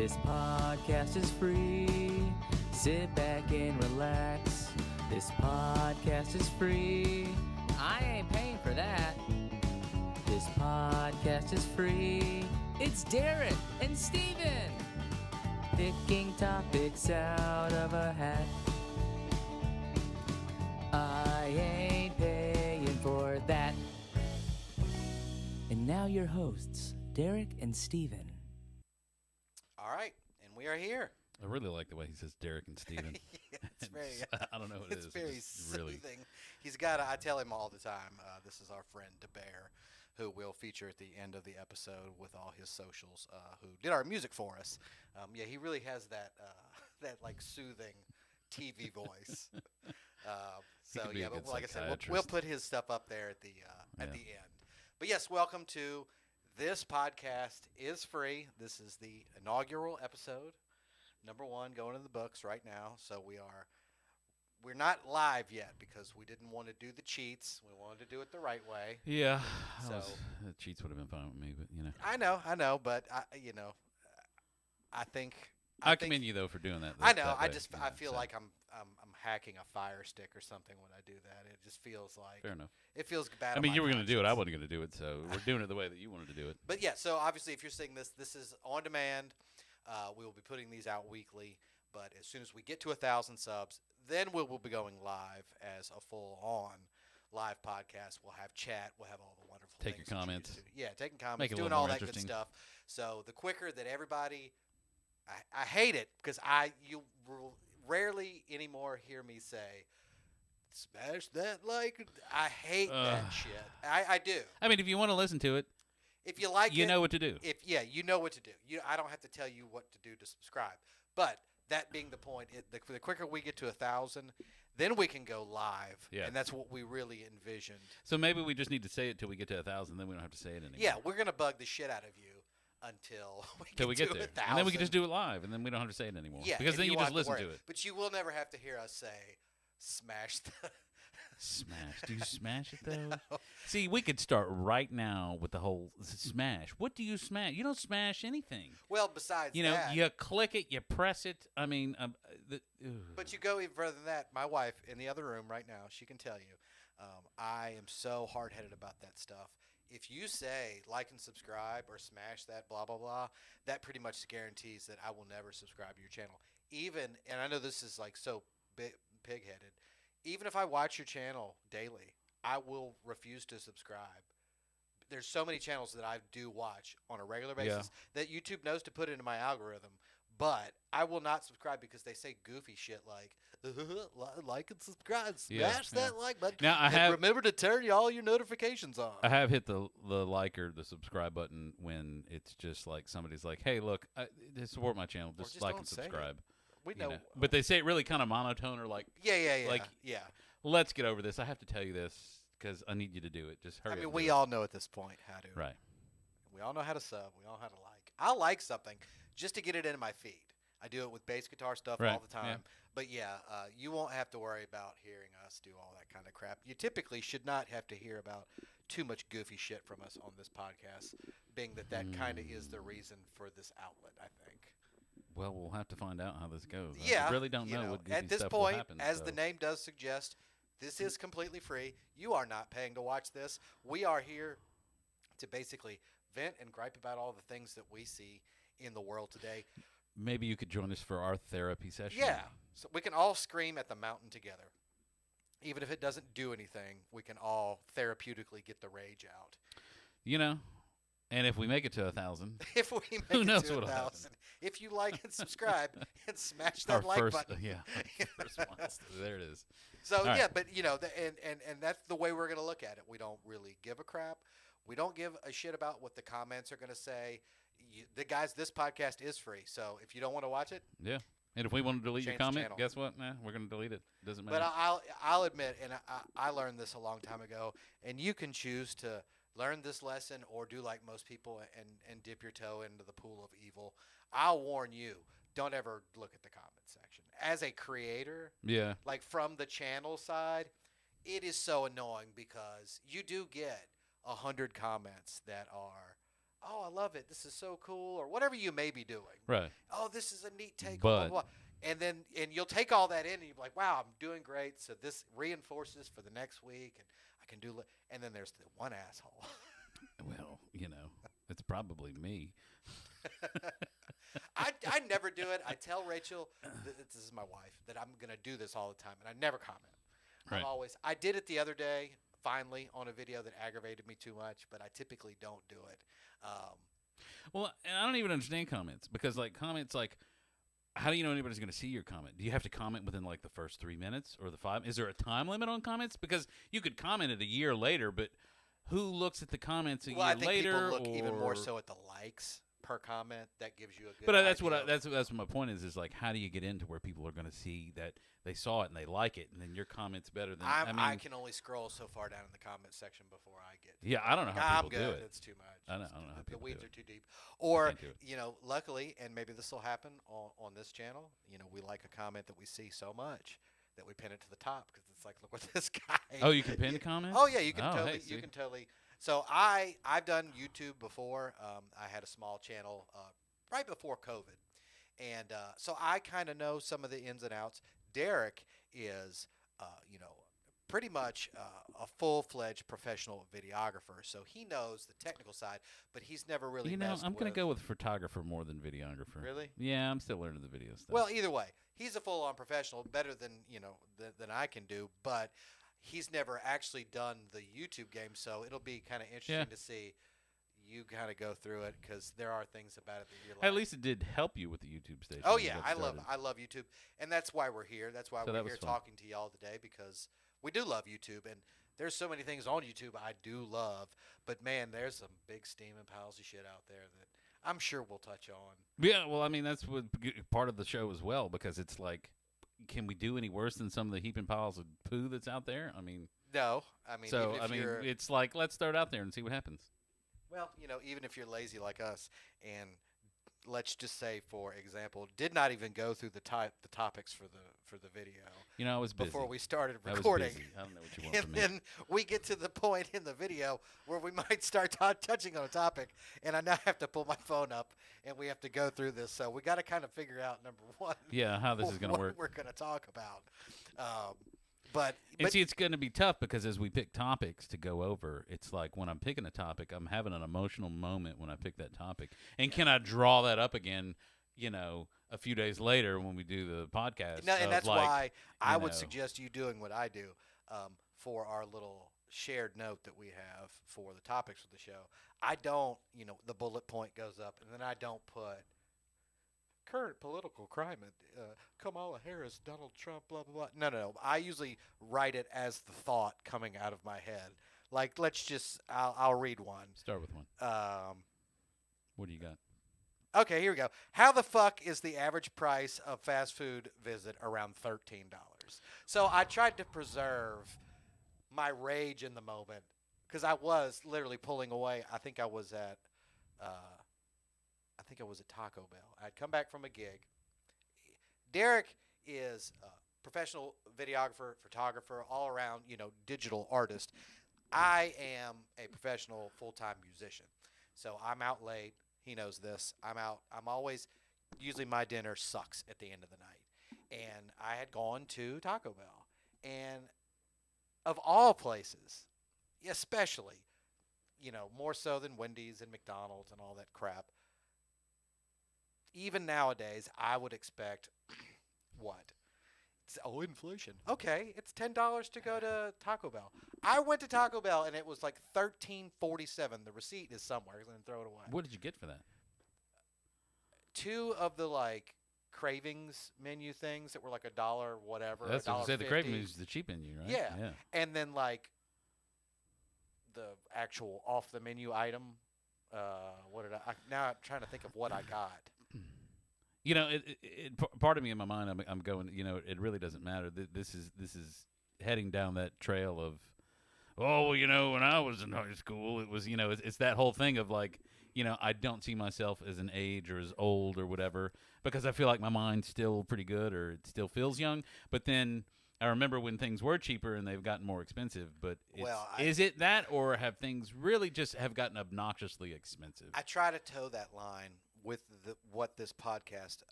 This podcast is free. Sit back and relax. This podcast is free. I ain't paying for that. This podcast is free. It's Derek and Steven picking topics out of a hat. I ain't paying for that. And now your hosts, Derek and Steven. All right, and we are here. I really like the way he says Derek and Steven. Yeah, it's very, I don't know what it is. it's very It's really soothing. He's got, I tell him all the time, this is our friend DeBear, who we'll feature at the end of the episode with all his socials, who did our music for us. Yeah, he really has that, that like soothing TV voice. So could be yeah, a but good like I said, we'll psychiatrist. put his stuff up there at the end. But yes, welcome to this podcast is free. This is the inaugural episode, number 1, going in the books right now. So we're not live yet because we didn't want to do the cheats. We wanted to do it the right way. Yeah. So- The cheats would have been fine with me, but you know. I know, but I think I think- commend you though for doing that. I know. that I way, just you I know, feel so, like I'm hacking a Fire Stick or something when I do that. It just feels like fair enough. it feels bad. I on mean, my you were going to do it. I conscience. wasn't going to do it, so we're doing it the way that you wanted to do it. But yeah, so obviously, if you're seeing this is on demand. We will be putting these out weekly. But as soon as we get to 1,000 subs, then we will be going live as a full-on live podcast. We'll have chat. We'll have all the wonderful Take your things that you comments. get to do. Yeah, taking comments, Make it a doing little all more that good interesting. stuff. So the quicker that everybody, I hate it because you rarely anymore hear me say, "Smash that like." I hate that shit. I do. I mean, if you want to listen to it, If you like you it, know what to do. you know what to do. I don't have to tell you what to do to subscribe. But that being the point, the quicker we get to 1,000, then we can go live. Yeah. And that's what we really envisioned. So maybe we just need to say it till we get to 1,000, then we don't have to say it anymore. Yeah, we're gonna bug the shit out of you until Till we get to there, 1,000. and then we can just do it live, and then we don't have to say it anymore. Yeah, because and then you won't just have listen worry. to it. But you will never have to hear us say, "Smash the." Smash. Do you smash it though? See, we could start right now with the whole smash. What do you smash? You don't smash anything. Well, besides You know, that, you click it, you press it. I mean, but you go even further than that. My wife in the other room right now, she can tell you, I am so hard-headed about that stuff. If you say like and subscribe or smash that blah, blah, blah, that pretty much guarantees that I will never subscribe to your channel. Even, and I know this is like so pig-headed, even if I watch your channel daily, I will refuse to subscribe. There's so many channels that I do watch on a regular basis that YouTube knows to put into my algorithm, but I will not subscribe because they say goofy shit like like and subscribe, smash that like button. Now, and remember to turn all your notifications on. I have hit the like or the subscribe button when it's just like somebody's like, "Hey, look, to support my channel, just like don't and say it. subscribe." We You know. know? But they say it really kind of monotone or like, Yeah. like, yeah. "Let's get over this. I have to tell you this because I need you to do it. Just hurry." I mean, up and we do it." all know at this point how to. Right. We all know how to sub. We all know how to like. I like something just to get it into my feed. I do it with bass guitar stuff Right, all the time. But yeah, you won't have to worry about hearing us do all that kind of crap. You typically should not have to hear about too much goofy shit from us on this podcast, being that kind of is the reason for this outlet, I think. Well, we'll have to find out how this goes. Yeah. I really don't you know what goofy at this stuff will point, happen, as so. the name does suggest, this is completely free. You are not paying to watch this. We are here to basically vent and gripe about all the things that we see in the world today. Maybe you could join us for our therapy session. Yeah. So we can all scream at the mountain together. Even if it doesn't do anything, we can all therapeutically get the rage out. You know, and if we make it to 1,000, If we make Who it knows to what'll 1,000, if you like and subscribe and smash our that like first, button. our first monster. There it is. So All right. yeah, but you know, and that's the way we're going to look at it. We don't really give a crap. We don't give a shit about what the comments are going to say. This podcast is free, so if you don't want to watch it, Yeah. And if we want to delete your Change the comment, channel. guess what? Nah, we're going to delete it. Doesn't matter. but I'll admit, and I learned this a long time ago, and you can choose to learn this lesson or do like most people and dip your toe into the pool of evil. I'll warn you, don't ever look at the comment section. As a creator, yeah. like from the channel side, it is so annoying because you do get 100 comments that are oh, I love it. This is so cool, or whatever you may be doing. Right. Oh, this is a neat take. But- blah, blah, blah. And you'll take all that in, and you're like, wow, I'm doing great. So this reinforces for the next week, and I can do. And then there's the one asshole. Well, it's probably me. I never do it. I tell Rachel, this is my wife, that I'm gonna do this all the time, and I never comment. Right. I did it the other day, finally, on a video that aggravated me too much, but I typically don't do it. Well, and I don't even understand comments because, like, comments, like, how do you know anybody's going to see your comment? Do you have to comment within, like, the first 3 minutes or the 5? Is there a time limit on comments? Because you could comment it a year later, but who looks at the comments a Well, I year think later? people look even more or- so at the likes per comment. That gives you a good. But that's idea. that's what my point is like, how do you get into where people are going to see that they saw it and they like it, and then your comment's better than I can only scroll so far down in the comment section before I get. Yeah, I don't know how I'm people do good. it. It's too much. I don't know how The people weeds do are it. too deep. Or can't do it. luckily, and maybe this will happen on this channel. We like a comment that we see so much that we pin it to the top because it's like, look what this guy. Oh, you can pin comments? Oh yeah, you can Oh, totally. hey, You see? can totally. So I've done YouTube before. I had a small channel right before COVID, and so I kind of know some of the ins and outs. Derek is, pretty much a full-fledged professional videographer, so he knows the technical side, but he's never really. messed I'm going with- to go with photographer more than videographer. Really? Yeah, I'm still learning the video stuff. Well, either way, he's a full-on professional, better than than I can do, but he's never actually done the YouTube game, so it'll be kind of interesting Yeah. to see you kind of go through it because there are things about it that you're like. at least it did help you with the YouTube station. Oh when you yeah, got I started. love YouTube, and that's why we're here. That's why So we're that was here fun. talking to y'all today because we do love YouTube, and there's so many things on YouTube I do love. But man, there's some big steaming piles of shit out there that I'm sure we'll touch on. Yeah, well, I mean, that's what part of the show as well, because it's like, can we do any worse than some of the heaping piles of poo that's out there? I mean, No, I mean, so even I if mean, you're, it's like, let's throw it out there and see what happens. well, even if you're lazy like us, and let's just say, for example, did not even go through the topics for the video I was busy. before we started I was recording. busy. I don't know what you want And from me. then we get to the point in the video where we might start touching on a topic, and I now have to pull my phone up, and we have to go through this. So we got to kind of figure out, number one, Yeah, how this is going to what work. we're going to talk about. But See, it's going to be tough because as we pick topics to go over, it's like when I'm picking a topic, I'm having an emotional moment when I pick that topic. And can I draw that up again, a few days later when we do the podcast? no, and of that's like, why I would know. suggest you doing what I do for our little shared note that we have for the topics of the show. I don't, the bullet point goes up, and then I don't put current political climate, Kamala Harris, Donald Trump, blah, blah, blah. No. I usually write it as the thought coming out of my head. Like, I'll read one. Start with one. What do you got? Okay, here we go. How the fuck is the average price of fast food visit around $13? So I tried to preserve my rage in the moment because I was literally pulling away. I think I was at Taco Bell. I'd come back from a gig. Derek is a professional videographer, photographer, all around, digital artist. I am a professional full-time musician. So I'm out late. He knows this. Usually my dinner sucks at the end of the night. And I had gone to Taco Bell. And of all places, especially, more so than Wendy's and McDonald's and all that crap, even nowadays, I would expect what? Inflation. Okay, it's $10 to go to Taco Bell. I went to Taco Bell and it was like $13.47. The receipt is somewhere. I'm gonna throw it away. What did you get for that? 2 of the cravings menu things that were like $1 whatever. That's what I said. The $1.50. craving is the cheap menu, right? Yeah. And then the actual off the menu item. What did now I'm trying to think of what I got. Part of me in my mind, I'm going. It really doesn't matter. This is heading down that trail of, when I was in high school, it was, it's that whole thing of like, I don't see myself as an age or as old or whatever because I feel like my mind's still pretty good or it still feels young. But then I remember when things were cheaper and they've gotten more expensive. But Well, is it that, or have things really just have gotten obnoxiously expensive? I try to toe that line with what this podcast,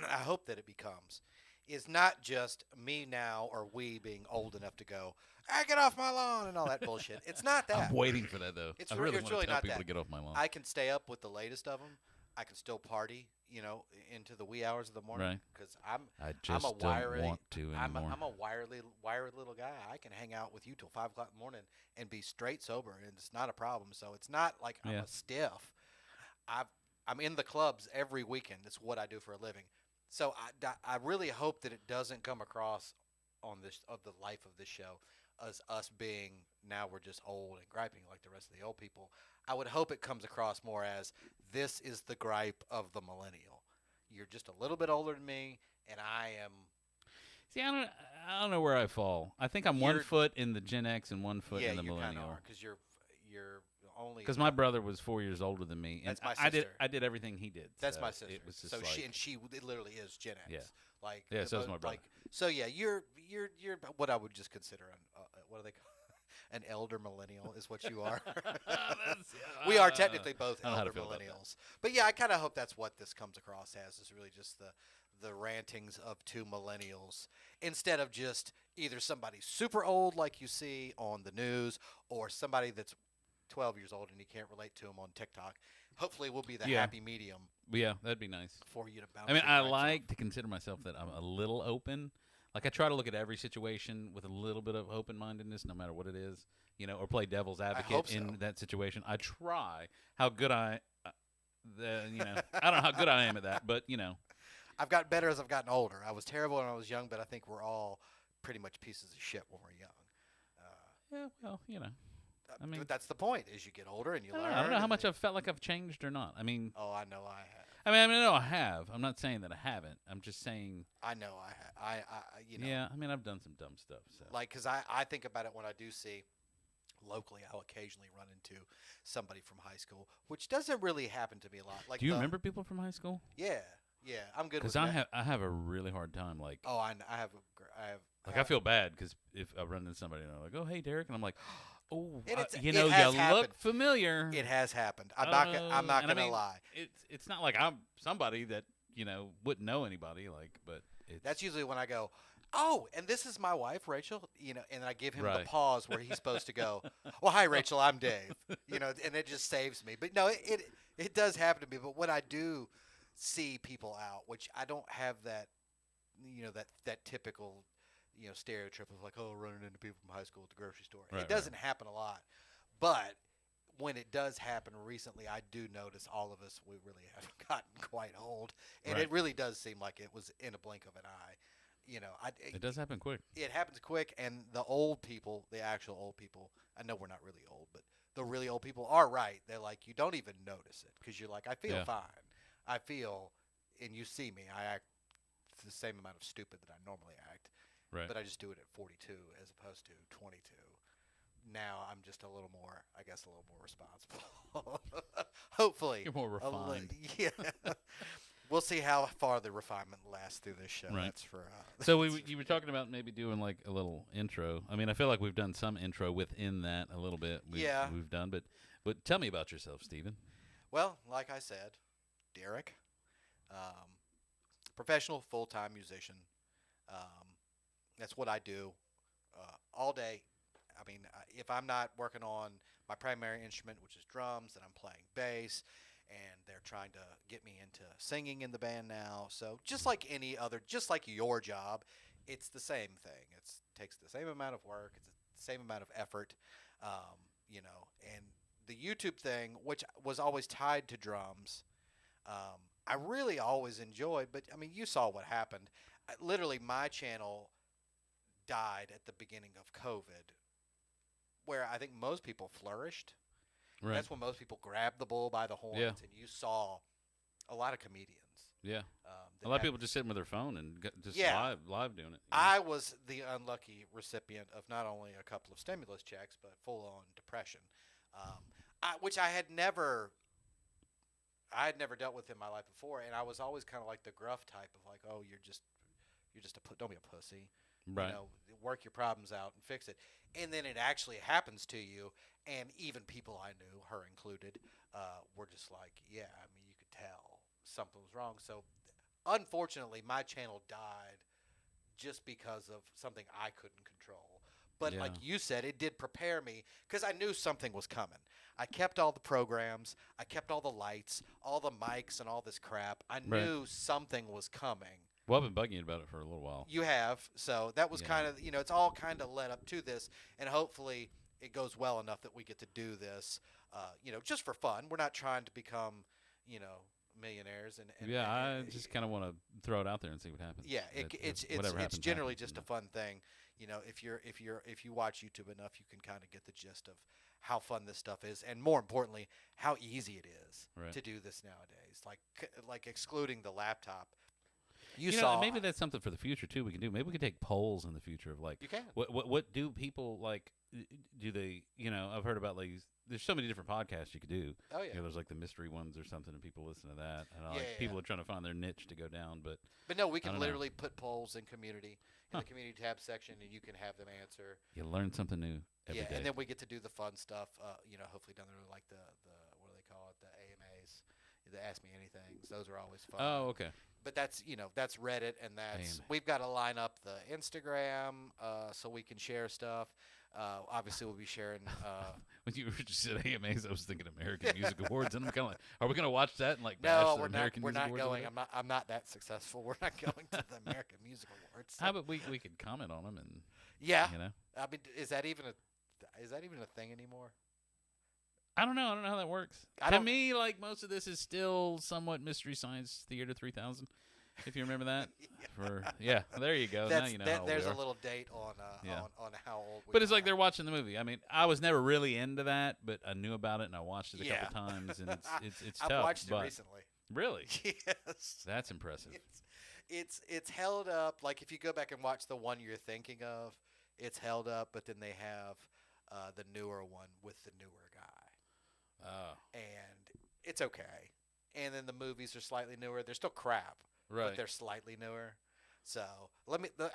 I hope that it becomes, is not just me now or we being old enough to go, get off my lawn and all that bullshit. It's not that. I'm waiting for that though. It's I re- really it's want really to tell not people that. to get off my lawn. I can stay up with the latest of them. I can still party, into the wee hours of the morning. Right. Because I just I'm a wiry, don't want to anymore. I'm a wiry little guy. I can hang out with you till 5 o'clock in the morning and be straight sober, and it's not a problem. So it's not like I'm Yeah. a stiff. I'm in the clubs every weekend. That's what I do for a living. So I really hope that it doesn't come across on the life of this show as us being now we're just old and griping like the rest of the old people. I would hope it comes across more as this is the gripe of the millennial. You're just a little bit older than me, and I am. See, I don't know where I fall. I think I'm 1 You're- foot in the Gen X and 1 foot Yeah, in the you kind of millennial. are because you're only. Because my brother was 4 years older than me, and That's my I did sister. everything he did. That's so my sister. It was just so like, she it literally is Gen X. Yeah. Like Yeah, the so is mo- my brother. Like, so yeah, you're what I would just consider what do they call an elder millennial is what you are. We are technically both I don't know how to elder feel about that. millennials. But yeah, I kind of hope that's what this comes across as is really just the rantings of two millennials instead of just either somebody super old like you see on the news or somebody that's 12 years old and you can't relate to them on TikTok. Hopefully we'll be the Yeah. happy medium But yeah, that'd be nice. for you to bounce I mean, your I gripes like off. to consider myself that I'm a little open. Like I try to look at every situation with a little bit of open-mindedness, no matter what it is, or play devil's hope advocate so. in that situation. I try. How good I don't know how good I am at that, but I've gotten better as I've gotten older. I was terrible when I was young, but I think we're all pretty much pieces of shit when we're young. yeah, well, I mean, But that's the point. As you get older and you learn. I don't know how and much then- I've felt like I've changed or not. I mean, Oh, I know I have. I know I have. I'm not saying that I haven't. I'm just saying, I know I have. yeah. I mean, I've done some dumb stuff. So Like, because I think about it when I do see locally, I'll occasionally run into somebody from high school, which doesn't really happen to me a lot. Like, do you remember people from high school? Yeah, yeah, I'm good with Because I have a really hard time. Like, Oh, I have. I feel bad because if I run into somebody and they're like, "Oh, hey, Derek," and I'm like, "Oh, And it's- you it know, has you happened. look familiar." It has happened. I'm not And I gonna mean, lie. It's not like I'm somebody that wouldn't know anybody. Like, but it's, That's usually when I go, oh, and this is my wife, Rachel. And I give him the Right. pause where he's supposed to go, well, hi, Rachel, I'm Dave. And it just saves me. But no, it does happen to me. But when I do see people out, which I don't have that, that typical, stereotype of like, oh, running into people from high school at the grocery store. Right, It doesn't happen a lot. But when it does happen recently, I do notice all of us, we really have gotten quite old. And Right. it really does seem like it was in a blink of an eye. it does happen quick. It happens quick, and the old people, the actual old people, I know we're not really old, but the really old people are right. They're like, you don't even notice it because you're like, I feel Yeah. fine. I feel, and you see me, I act the same amount of stupid that I normally act, Right. but I just do it at 42 as opposed to 22. Now I'm just a little more, I guess, a little more responsible. Hopefully. You're more A li- refined. Yeah. We'll see how far the refinement lasts through this show. Right. That's for. So you were talking about maybe doing like a little intro. I mean, I feel like we've done some intro within that a little bit. Yeah. we've done, but tell me about yourself, Stephen. Well, like I said, Derek, professional full-time musician. That's what I do all day. I mean, if I'm not working on my primary instrument, which is drums, then I'm playing bass, and they're trying to get me into singing in the band now. So just like any other, just like your job, it's the same thing. It takes the same amount of work. It's the same amount of effort, and the YouTube thing, which was always tied to drums, I really always enjoyed. But, I mean, you saw what happened. Literally, my channel died at the beginning of COVID, where I think most people flourished. Right. That's when most people grabbed the bull by the horns, Yeah. and you saw a lot of comedians. Yeah. that A lot of had- people just sitting with their phone and just Yeah. live doing it. I was the unlucky recipient of not only a couple of stimulus checks, but full-on depression, which I had never dealt with in my life before, and I was always kind of like the gruff type of like, oh, you're just don't be a pussy, Right. Work your problems out and fix it. And then it actually happens to you, and even people I knew, her included, were just like, yeah, I mean, you could tell something was wrong. So, unfortunately, my channel died just because of something I couldn't control. But Yeah. like you said, it did prepare me because I knew something was coming. I kept all the programs, I kept all the lights, all the mics, and all this crap. I Right. knew something was coming. Well, I've been bugging you about it for a little while. You have, so that was Yeah. kind of, it's all kind of led up to this, and hopefully it goes well enough that we get to do this, just for fun. We're not trying to become, millionaires, and Yeah, I and- just kind of want to throw it out there and see what happens. yeah, It's it's happens, generally happens, just a fun thing. If you watch YouTube enough, you can kind of get the gist of how fun this stuff is, and more importantly, how easy it is Right. to do this nowadays. Like excluding the laptop. You You know, saw maybe that's something for the future too. We can do. Maybe we could take polls in the future of like you can. what do people like? Do they? I've heard about like there's so many different podcasts you could do. Oh yeah. There's like the mystery ones or something, and people listen to that. And Yeah, people yeah. are trying to find their niche to go down, but But no, we I can don't know. literally put polls in community Huh. the community tab section, and you can have them answer. you learn something new every day. And then we get to do the fun stuff. Hopefully down there like the what do they call it? The AMAs, the Ask Me Anythings. Those are always fun. Oh, okay. But that's that's Reddit, and that's AMA. we've got to line up the Instagram so we can share stuff. Obviously, we'll be sharing. When you just said AMAs, I was thinking American Music Awards, and I'm kind of like, are we going to watch that and like bash No, the we're not. American We're Music not Awards or going. whatever? I'm not that successful. We're not going to the American Music Awards. How about we could comment on them and Yeah. you know? I mean, is that even a thing anymore? I don't know how that works. I To don't- me, like most of this is still somewhat Mystery Science Theater 3000. If you remember that, there you go. Now you know how old There's we a are. little date on Yeah. on how old. But it's like they're watching the movie. I mean, I was never really into that, but I knew about it and I watched it a couple times, and it's I've tough. watched it but recently. Really, Yes. that's impressive. It's held up. Like if you go back and watch the one you're thinking of, it's held up. But then they have the newer one with the newer guy, Oh, and it's okay. And then the movies are slightly newer. They're still crap, right. but they're slightly newer. So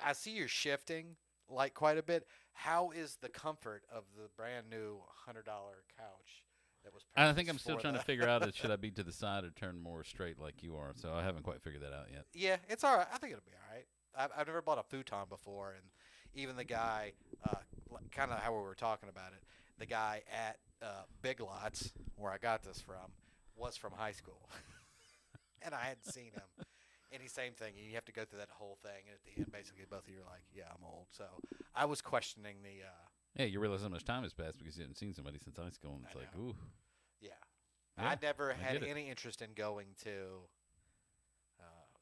I see you're shifting like quite a bit. How is the comfort of the brand new $100 couch that was? I think I'm purchased still for trying to the- figure out should I be to the side or turn more straight like you are. So I haven't quite figured that out yet. Yeah, it's all right. I think it'll be all right. I've never bought a futon before, and even the guy, kind of how we were talking about it, the guy at Big Lots, where I got this from, was from high school. And I hadn't seen him. And he's same thing. You have to go through that whole thing, and at the end, basically, both of you are like, yeah, I'm old. So I was questioning the, Yeah, you realize how much time has passed because you haven't seen somebody since high school, and it's I like, know. ooh. yeah. Yeah, I never I had get it. any interest in going to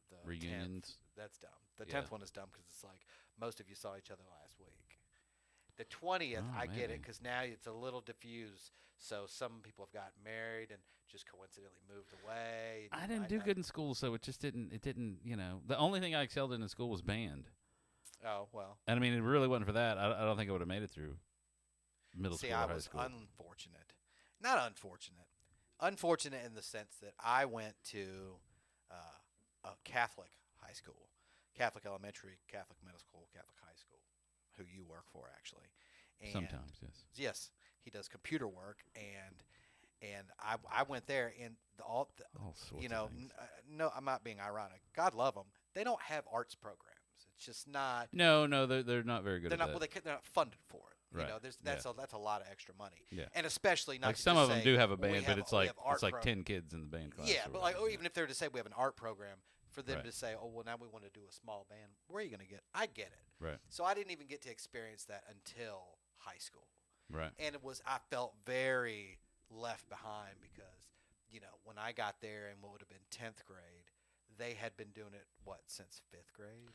the 10th. Reunions. That's dumb. The Yeah. 10th one is dumb because it's like most of you saw each other last week. The 20th, Oh, I get maybe. it because now it's a little diffused. So some people have gotten married and just coincidentally moved away. I didn't do good in school, so it didn't. The only thing I excelled in school was band. Oh, well. And I mean, it really wasn't for that. I don't think I would have made it through middle See, school or I high was school. unfortunate. Not unfortunate. Unfortunate in the sense that I went to a Catholic high school, Catholic elementary, Catholic middle school, Catholic high school, who you work for, actually. And Sometimes, yes. Yes, he does computer work, and I went there, and All sorts you know, of things. no, I'm not being ironic. God love them. They don't have arts programs. It's just not. No, they're not very good They're at not. that. Well, they're not funded for it. Right. You know, that's a lot of extra money. Yeah. And especially not like to some just of them say, do have a "Well, we band, but have- it's we like have art 10 kids in the band class. Yeah, or but like, whatever. even if they were to say we have an art program, for them Right. to say, oh well, now we want to do a small band. Where are you going to get? I get it. Right. So I didn't even get to experience that until high school. Right. And I felt very left behind because, when I got there in what would have been 10th grade, they had been doing it, since 5th grade?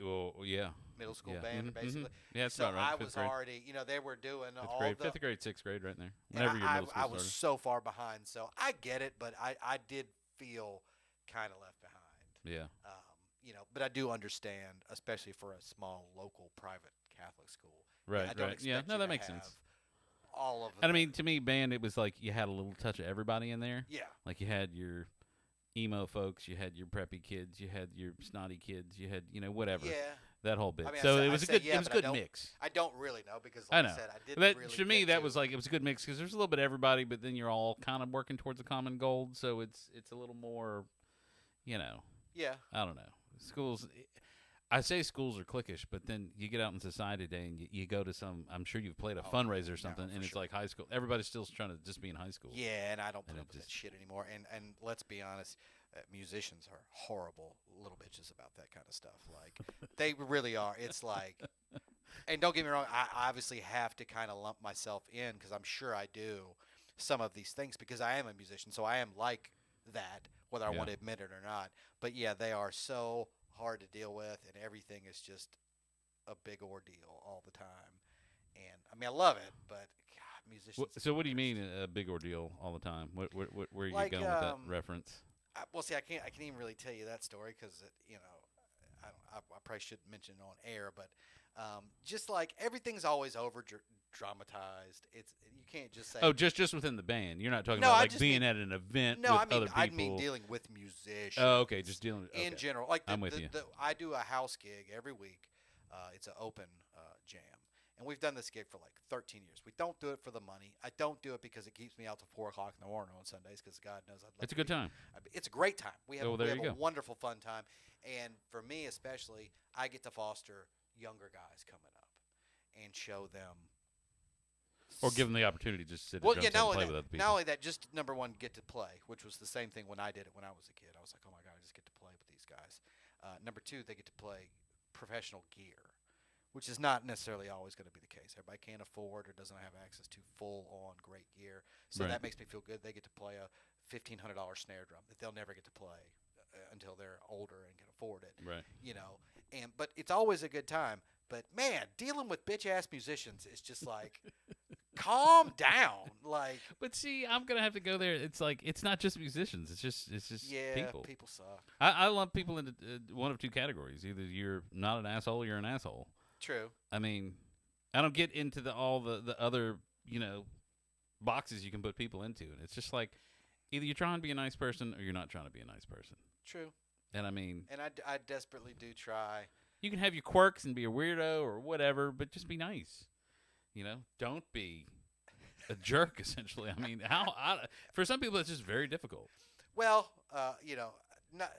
Well, yeah. Middle school Yeah. band, Mhm, basically. mhm. Yeah, that's So about right. I Fifth was grade. already, they were doing Fifth all grade, the. 5th grade, 6th grade, right there. and Whenever your middle school I was started. so far behind. So I get it, but I did feel kind of left behind. Yeah. But I do understand, especially for a small local private Catholic school. Right. I don't Right. Yeah. expect No, you that to makes have sense. All of And I the- mean, to me, band, it was like you had a little touch of everybody in there. yeah, Like you had your emo folks, you had your preppy kids, you had your snotty kids, you had whatever. yeah. that whole bit. I mean, I so said- it I was a said good yeah, it was a but I good don't- mix. I don't really know because, I like I, know. said, I didn't But really to me, get that to- was like it was a good mix because there's a little bit of everybody, but then you're all kind of working towards a common goal. So it's a little more, yeah. I don't know. Schools, I say schools are cliquish, but then you get out in society today and you go to some. I'm sure you've played a Oh, fundraiser or no, something, for and it's sure. like high school. Everybody's still trying to just be in high school. Yeah, and I don't put And up it with that just- shit anymore. And let's be honest, musicians are horrible little bitches about that kind of stuff. Like they really are. It's like, and don't get me wrong, I obviously have to kind of lump myself in because I'm sure I do some of these things because I am a musician, so I am like that, whether I Yeah. want to admit it or not. But yeah, they are so hard to deal with, and everything is just a big ordeal all the time. And I mean, I love it, but God, musicians. So what do you are the mean worst. a big ordeal all the time? Where are you Like, going with that reference? Well, see, I can't even really tell you that story because I probably shouldn't mention it on air, but just like everything's always over dramatized. It's you can't just say. Oh, just within the band. You're not talking No, about I like just being mean- at an event no, with I mean other people. I mean dealing with musicians. Oh, okay, just dealing with in okay. general. Like I'm with you. I do a house gig every week. It's an open jam, and we've done this gig for like 13 years. We don't do it for the money. I don't do it because it keeps me out till 4 o'clock in the morning on Sundays because God knows I'd love. It's a to good be- time. It's a great time. We have, Oh, we there have you a go. wonderful fun time, and for me especially, I get to foster younger guys coming up and show them. Or give them the opportunity to just sit Well, at yeah, drum set and play with other not people. only that, just number one, get to play, which was the same thing when I did it when I was a kid. I was like, oh my God, I just get to play with these guys. Number two, they get to play professional gear, which is not necessarily always going to be the case. Everybody can't afford or doesn't have access to full-on great gear. So Right. that makes me feel good. They get to play a $1,500 snare drum that they'll never get to play until they're older and can afford it. Right. But it's always a good time. But man, dealing with bitch-ass musicians is just like, calm down. Like, But see, I'm gonna have to go there. It's like it's not just musicians. It's just yeah, people. suck. I lump people into one of two categories. Either you're not an asshole, or you're an asshole. True. I mean, I don't get into all the other boxes you can put people into, and it's just like either you're trying to be a nice person or you're not trying to be a nice person. True. And I mean, And I desperately do try. you can have your quirks and be a weirdo or whatever, but just be nice. Don't be a jerk. Essentially, I mean, for some people it's just very difficult. Well, not,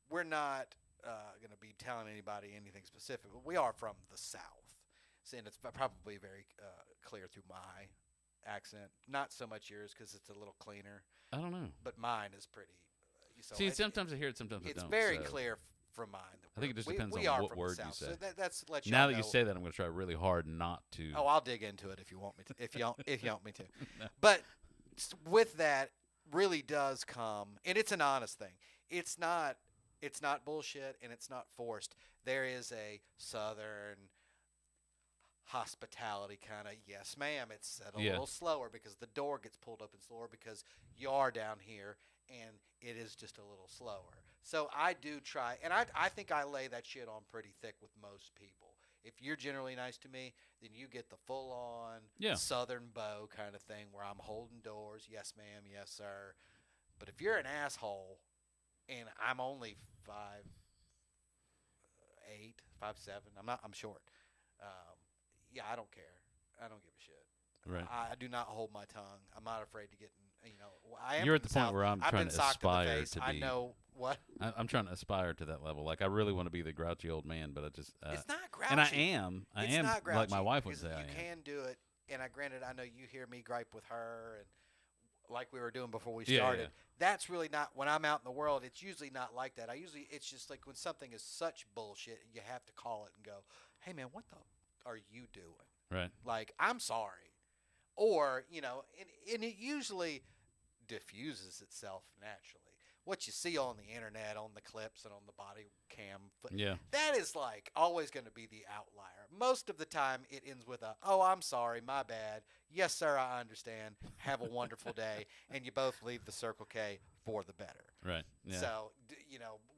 we're not going to be telling anybody anything specific, but we are from the South. See, and it's probably very clear through my accent. Not so much yours because it's a little cleaner, I don't know. but mine is pretty. So See, sometimes I hear it, sometimes I it's don't. very so. clear from mine. That I think it just we- depends we on are what from word the you South, say. So that's let you Now know. that you say that, I'm going to try really hard not to. Oh, I'll dig into it if you want me to. If you want me to. But with that, really does come, and it's an honest thing. It's not bullshit, and it's not forced. There is a Southern hospitality kind of yes, ma'am. It's said a Yeah. little slower because the door gets pulled open slower because you are down here, and it is just a little slower. So I do try, and I think I lay that shit on pretty thick with most people. If you're generally nice to me, then you get the full-on Yeah. Southern bow kind of thing where I'm holding doors, yes ma'am, yes sir. But if you're an asshole, and I'm only 5'8", 5'7", I'm short. Yeah, I don't care. I don't give a shit. Right. I do not hold my tongue. I'm not afraid to get. I am You're from at the the point South. where I'm I've trying been to socked in the aspire face. to I be. know what. I'm trying to aspire to that level. Like I really want to be the grouchy old man, but I just. It's not grouchy. And I am. I It's am not like my grouchy, wife would because say I you am. can do it, and granted, I know you hear me gripe with her, and like we were doing before we Yeah, started. yeah. That's really not when I'm out in the world. It's usually not like that. It's just like when something is such bullshit, you have to call it and go, "Hey man, what the are you doing?" Right. Like, I'm sorry, or and it usually diffuses itself naturally. What you see on the internet, on the clips, and on the body cam, Yeah. that is like always going to be the outlier. Most of the time, it ends with "Oh, I'm sorry, my bad. Yes, sir, I understand. Have a wonderful day," and you both leave the Circle K for the better. Right. Yeah. So,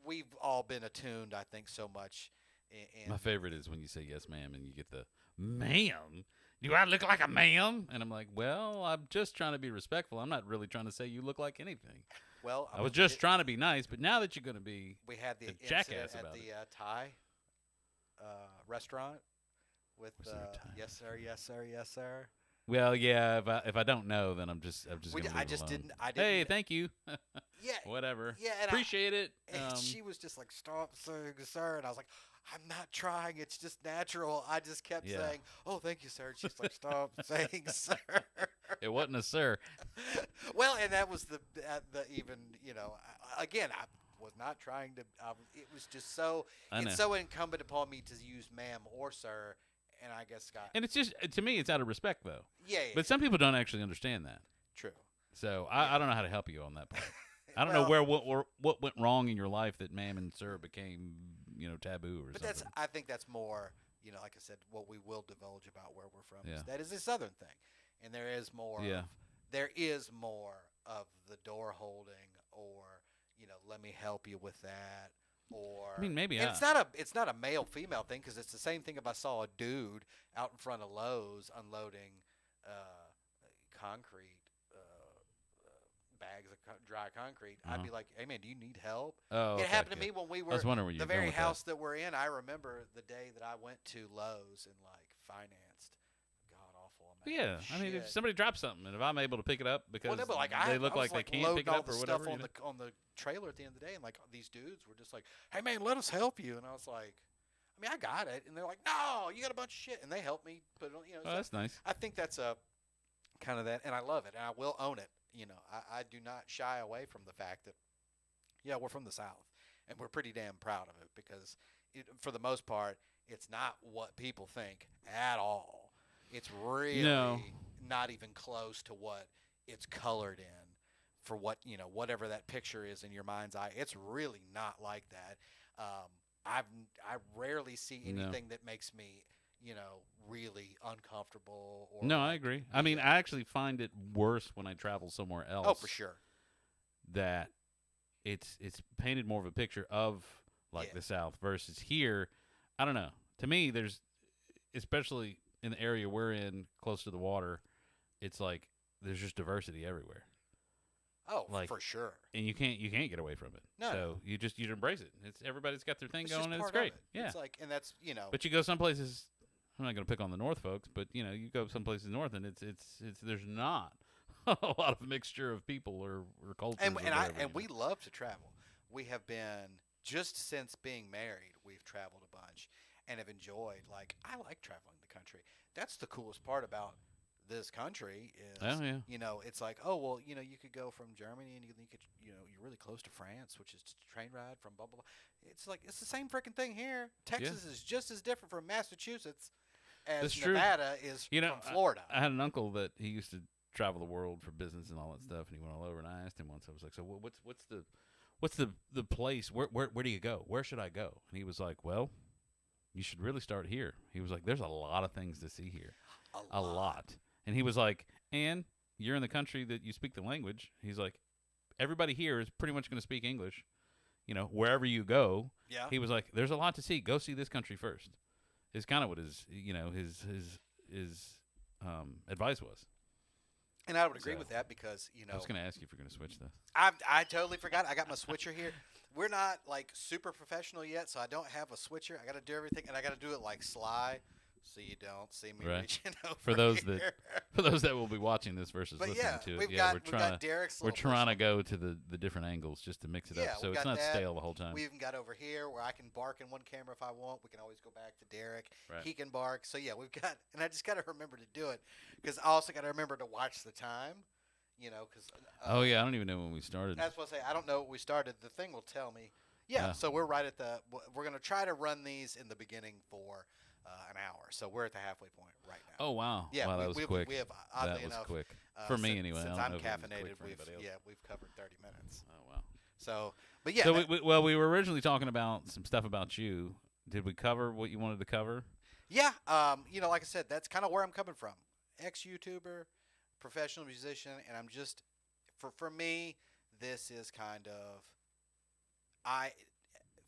we've all been attuned, I think, so much. And My favorite is when you say yes, ma'am, and you get the ma'am. Do I look like a ma'am? And I'm like, well, I'm just trying to be respectful. I'm not really trying to say you look like anything. well, I was just trying to be nice, but now that you're going to be We had the a incident jackass at about the Thai restaurant with Was there a time? yes sir, yes sir, yes sir. Well, yeah. If I don't know, then I'm just We gonna I leave it just alone. didn't. I didn't. Hey, thank you. Yeah, Whatever. yeah, and Appreciate it. and she was just like, "Stop saying sir," and I was like, "I'm not trying. It's just natural." I just kept Yeah. saying, "Oh, thank you, sir." And she's like, "Stop saying sir." It wasn't a sir. Well, and that was the even again I was not trying to. It was just so I know. it's so incumbent upon me to use ma'am or sir, and I guess Scott. And it's just to me, it's out of respect though. Yeah, But some people don't actually understand that. true. So I don't know how to help you on that part. I don't know what went wrong in your life that ma'am and sir became taboo or But something. I think that's more, like I said, what we will divulge about where we're from. Yeah. That is a Southern thing, and there is more. Yeah. There is more of the door holding, or let me help you with that, or I mean, maybe and it's not a male female thing because it's the same thing if I saw a dude out in front of Lowe's unloading concrete. Bags of dry concrete, I'd be like, "Hey man, do you need help?" Oh, It okay, happened to good. me when we I were was wondering where you the were going very with that. house that we're in. I remember the day that I went to Lowe's and financed god awful amount. Yeah, of I mean, if shit. somebly drops something, and if I'm able to pick it up because Well, no, but they look I was, like they can't loading pick it all up the or stuff whatever. on the trailer at the end of the day, and these dudes were just like, "Hey man, let us help you," and I was like, "I mean, I got it," and they're like, "No, you got a bunch of shit," and they helped me put it on. Oh, that's nice. I think that's a kind of that, and I love it, and I will own it. I do not shy away from the fact that, yeah, we're from the South, and we're pretty damn proud of it because, for the most part, it's not what people think at all. It's really not even close to what it's colored in for whatever that picture is in your mind's eye. It's really not like that. I rarely see anything that makes me really uncomfortable. Or No, I agree. I mean, I actually find it worse when I travel somewhere else. Oh, for sure. That it's painted more of a picture of the South versus here. I don't know. To me, there's, especially in the area we're in, close to the water, it's like there's just diversity everywhere. Oh, for sure. And you can't get away from it. No. So you embrace it. It's everybody's got their thing It's going, just and it's part of great. it. Yeah. It's and that's But you go some places. I'm not going to pick on the North folks, but you go some places north, and it's there's not a lot of mixture of people or cultures. And we love to travel. We have been, just since being married, we've traveled a bunch and have enjoyed. I like traveling the country. That's the coolest part about this country is, it's like, oh well, you could go from Germany and you could, you're really close to France, which is just a train ride from blah blah blah. It's like it's the same freaking thing here. Texas is just as different from Massachusetts as That's Nevada is from Florida. I had an uncle that he used to travel the world for business and all that stuff, and he went all over. And I asked him once, I was like, so what's the place? Where do you go? Where should I go? And he was like, well, you should really start here. He was like, there's a lot of things to see here, a lot. And he was like, and you're in the country that you speak the language. He's like, everybody here is pretty much going to speak English, wherever you go. Yeah. He was like, there's a lot to see. Go see this country first. Is kind of what his advice was. And I would agree with that because, I was going to ask you if you're going to switch this. I totally forgot. I got my switcher here. We're not super professional yet, so I don't have a switcher. I got to do everything, and I got to do it Sly, so you don't see me reaching over for those here. for those that will be watching this versus listening to it. We've got Derek's. We're trying to go to the different angles just to mix it up, so it's not stale the whole time. We even got over here where I can bark in one camera if I want. We can always go back to Derek. Right. He can bark. So yeah, we've got, and I just got to remember to do it because I also got to remember to watch the time. Because oh yeah, I don't even know when we started. That's what I say. I don't know what we started. The thing will tell me. Yeah, so we're right at we're going to try to run these in the beginning for an hour. So we're at the halfway point right now. Oh, wow. Yeah, wow, that was quick. We have, oddly that was enough, quick. For me, anyway. Since I I'm don't know if it was caffeinated, quick for anybody else. we've covered 30 minutes. Oh, wow. So, but yeah. So, we were originally talking about some stuff about you. Did we cover what you wanted to cover? Yeah. Like I said, that's kind of where I'm coming from. Ex-YouTuber, professional musician, and I'm just, for me, this is kind of, I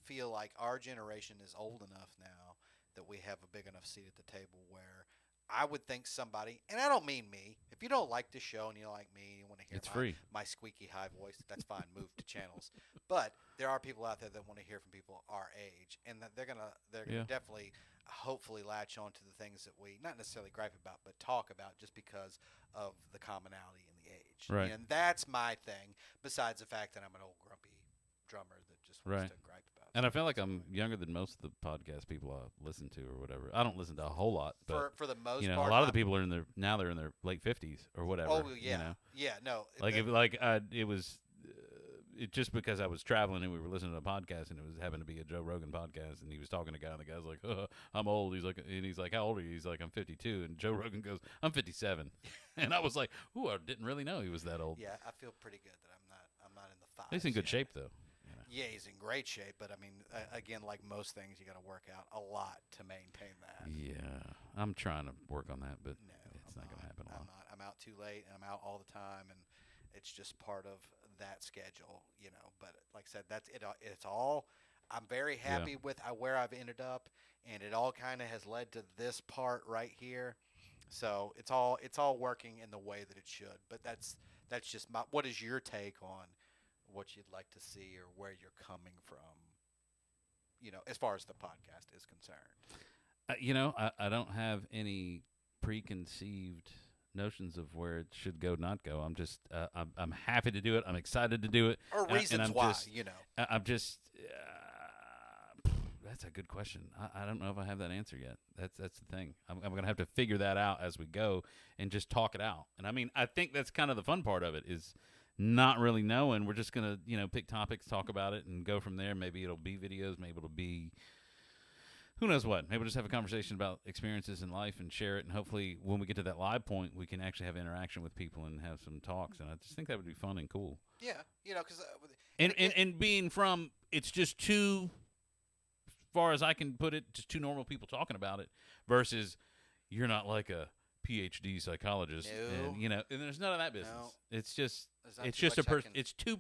feel like our generation is old enough now that we have a big enough seat at the table where I would think somebody, and I don't mean me. If you don't like the show and you don't like me, and you want to hear It's free. my squeaky high voice, that's fine. Move to channels. But there are people out there that want to hear from people our age, and that they're gonna Yeah. definitely, hopefully, latch on to the things that we not necessarily gripe about, but talk about, just because of the commonality in the age. Right. And that's my thing. Besides the fact that I'm an old grumpy drummer that just wants Right. to gripe about. And I feel like stuff. I'm younger than most of the podcast people I listen to or whatever. I don't listen to a whole lot, but For the most you know, part, a lot of the I'm- people are in their they're in their late 50s or whatever. Oh yeah, You know? yeah. No, Like the- it was it just because I was traveling and we were listening to a podcast and it was happened to be a Joe Rogan podcast and he was talking to a guy and the guy's like, I'm old. He's like, how old are you? He's like, I'm 52. And Joe Rogan goes, I'm 57. And I was like, ooh, I didn't really know he was that old. yeah, I feel pretty good that I'm not in the fives. He's in good yet. shape though. You know? Yeah, he's in great shape, but I mean, again, like most things, you got to work out a lot to maintain that. Yeah, I'm trying to work on that, but No, it's I'm not going to happen. a I'm lot. not. I'm out too late, and I'm out all the time, and it's just part of that schedule, But like I said, that's it. It's all. I'm very happy with where I've ended up, and it all kind of has led to this part right here. So it's all working in the way that it should. But that's just my. What is your take on what you'd like to see or where you're coming from? As far as the podcast is concerned. I don't have any preconceived notions of where it should go, not go. I'm just, I'm happy to do it. I'm excited to do it. Or and reasons I'm why, just- I'm just. That's a good question. I don't know if I have that answer yet. That's the thing. I'm going to have to figure that out as we go and just talk it out. And I mean, I think that's kind of the fun part of it is not really knowing. We're just going to, pick topics, talk about it, and go from there. Maybe it'll be videos. Maybe it'll be who knows what. Maybe we'll just have a conversation about experiences in life and share it. And hopefully when we get to that live point, we can actually have interaction with people and have some talks. And I just think that would be fun and cool. Yeah, because And being from, it's just too, as far as I can put it, just two normal people talking about it versus you're not like a PhD psychologist. No. And there's none of that business. No. It's just, There's not it's too just a much I can- it's two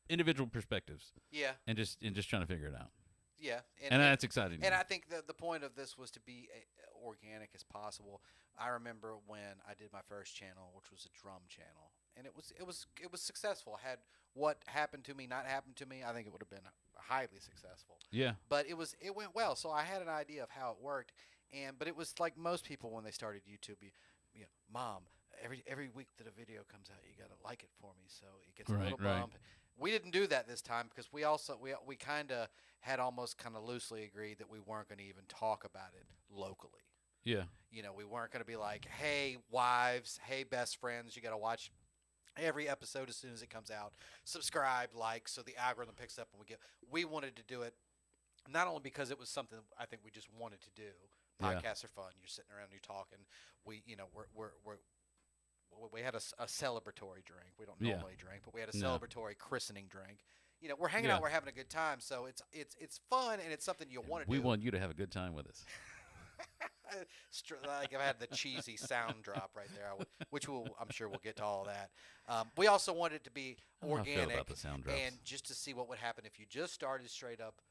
individual perspectives yeah, and just trying to figure it out. yeah, And that's exciting. to And me. I think the point of this was to be organic as possible. I remember when I did my first channel, which was a drum channel, and it was successful. Had what happened to me not happened to me, I think it would have been highly successful. yeah. But it went well, so I had an idea of how it worked. But it was like most people when they started YouTube, Mom, every week that a video comes out, you gotta like it for me, so it gets a Right, little right. bump. We didn't do that this time because we kind of had almost kind of loosely agreed that we weren't going to even talk about it locally. Yeah. We weren't going to be like, hey, wives, hey, best friends, you got to watch every episode as soon as it comes out. Subscribe, like, so the algorithm picks up and we wanted to do it not only because it was something I think we just wanted to do. Yeah. Podcasts are fun. You're sitting around, you're talking. We had a celebratory drink. We don't Yeah. normally drink, but we had a No. celebratory christening drink. We're hanging Yeah. out, we're having a good time, so it's fun and it's something you want to do. We want you to have a good time with us. Like if I had the cheesy sound drop right there, which I'm sure we'll get to all of that. We also wanted it to be I don't know how I feel organic about the sound drops. and just to see what would happen if you just started straight up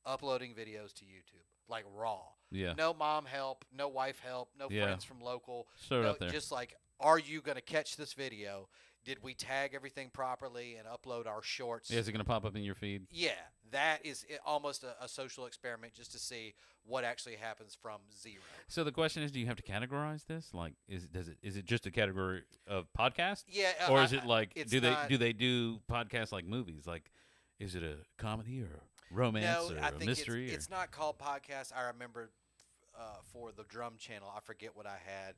uploading videos to YouTube, like raw. Yeah. No mom help, no wife help, no Yeah. friends from local. Throw it No, up there. just like, are you going to catch this video? Did we tag everything properly and upload our shorts? Yeah, is it going to pop up in your feed? Yeah, that is almost a social experiment just to see what actually happens from zero. So the question is, do you have to categorize this? Like, is it just a category of podcast, Yeah, or is it like it's do not- they do podcasts like movies? Like, is it a comedy or romance No, or I a think mystery? it's not called podcast. I remember for the drum channel, I forget what I had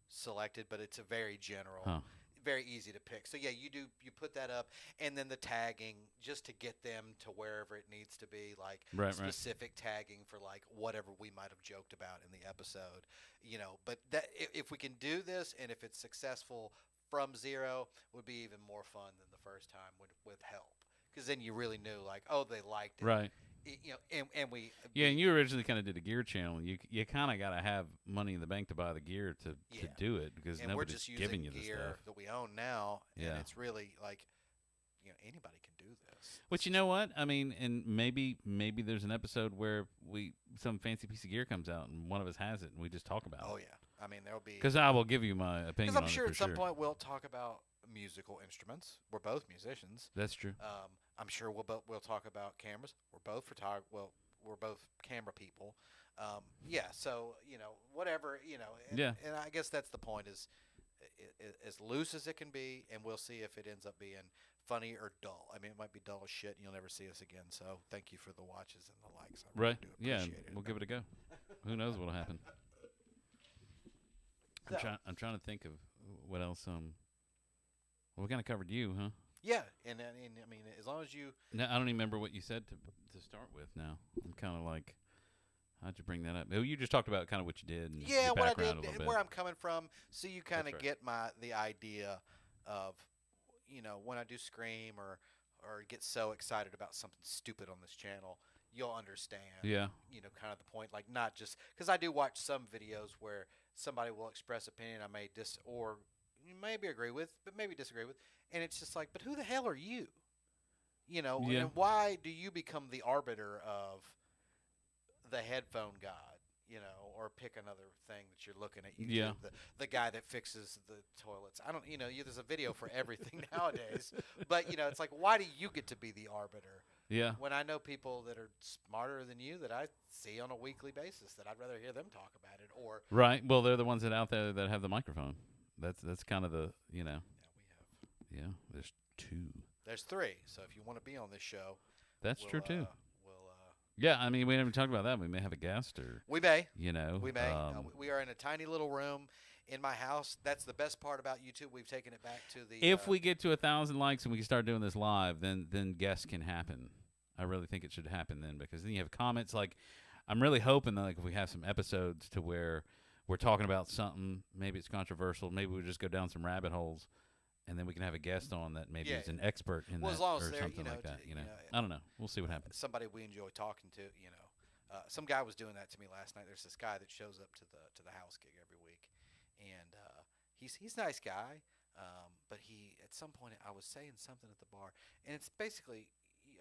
selected, but it's a very general, Huh. very easy to pick. So yeah, you put that up, and then the tagging just to get them to wherever it needs to be, like Right, right. specific tagging for like whatever we might have joked about in the episode, But that if we can do this, and if it's successful from zero, would be even more fun than the first time with help, because then you really knew like, oh, they liked it, Right. And we Yeah, and you originally kind of did a gear channel. You kind of got to have money in the bank to buy the gear to Yeah. do it because and we're nobody's just giving using you the gear stuff. that we own now, Yeah. and it's really like, anybody can do this. But you know what? I mean, and maybe there's an episode where some fancy piece of gear comes out and one of us has it and we just talk about Oh it. yeah, I mean, there'll be Because I will give you my opinion. because I'm on sure it at for some sure. point we'll talk about musical instruments. We're both musicians. That's true. I'm sure we'll talk about cameras. We're both Well, we're both camera people. Yeah. So whatever and, Yeah. and I guess that's the point is as loose as it can be, and we'll see if it ends up being funny or dull. I mean, it might be dull as shit, and you'll never see us again. So thank you for the watches and the likes. I really Right. do Yeah. appreciate it. We'll give it a go. Who knows what'll happen? So, I'm trying to think of what else. Well, we kind of covered you, huh? yeah, and I mean, as long as you No, I don't even remember what you said to start with. Now I'm kind of like, how'd you bring that up? Oh, you just talked about kind of what you did. And yeah, your what I background did, a little bit. where I'm coming from, so you kind That's of right. get the idea of when I do scream or get so excited about something stupid on this channel, you'll understand. Yeah. Kind of the point, like not just because I do watch some videos where somebody will express opinion I may or maybe agree with, but maybe disagree with, and it's just like, but who the hell are you? Yeah. And why do you become the arbiter of the headphone god? Or pick another thing that you're looking at YouTube. Yeah. The guy that fixes the toilets. I don't. There's a video for everything nowadays. But it's like, why do you get to be the arbiter Yeah. when I know people that are smarter than you that I see on a weekly basis that I'd rather hear them talk about it? Or Right. Well, they're the ones that out there that have the microphone. That's kind of the we have. Yeah. There's two. There's three. So if you want to be on this show, That's true too. We'll. Yeah. I mean, we haven't talked about that. We may have a guest or We may. you know. We may. We are in a tiny little room in my house. That's the best part about YouTube. We've taken it back to the. If we get to 1,000 likes and we can start doing this live, then guests can happen. I really think it should happen then, because then you have comments. Like, I'm really hoping that if we have some episodes to where we're talking about something, maybe it's controversial, maybe we just go down some rabbit holes, and then we can have a guest on that maybe is an expert in Well, that as long as or they're, something like that. you know, I don't know. We'll see what happens. somebody we enjoy talking to. Some guy was doing that to me last night. There's this guy that shows up to the house gig every week, and he's a nice guy. But he at some point I was saying something at the bar, and it's basically.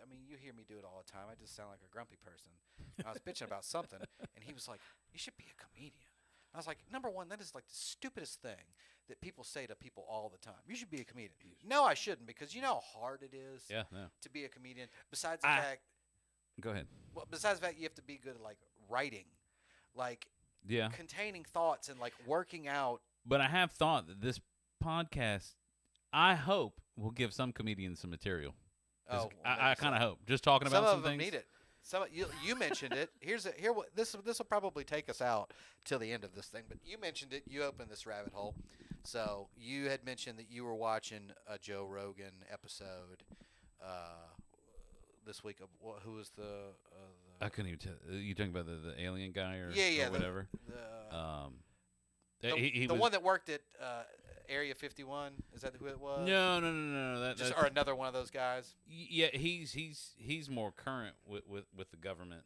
I mean, you hear me do it all the time. I just sound like a grumpy person. And I was bitching about something, and he was like, "You should be a comedian." I was like, "Number one, that is like the stupidest thing that people say to people all the time. You should be a comedian." No, I shouldn't, because you know how hard it is Yeah, no. to be a comedian. Besides the I- fact, Go ahead. besides the fact you have to be good at like writing, like Yeah. containing thoughts and like working out. But I have thought that this podcast, I hope, will give some comedians some material. 'Cause I kind of hope. Just talking about some some of them things. need it. You mentioned it. This will probably take us out till the end of this thing. But you mentioned it. You opened this rabbit hole. So you had mentioned that you were watching a Joe Rogan episode this week. Of who was the I couldn't even tell. You talking about the alien guy or, yeah or whatever? He the was, one that worked at Area 51. Is that who it was? No. That's, Or another one of those guys. yeah, he's more current with the government,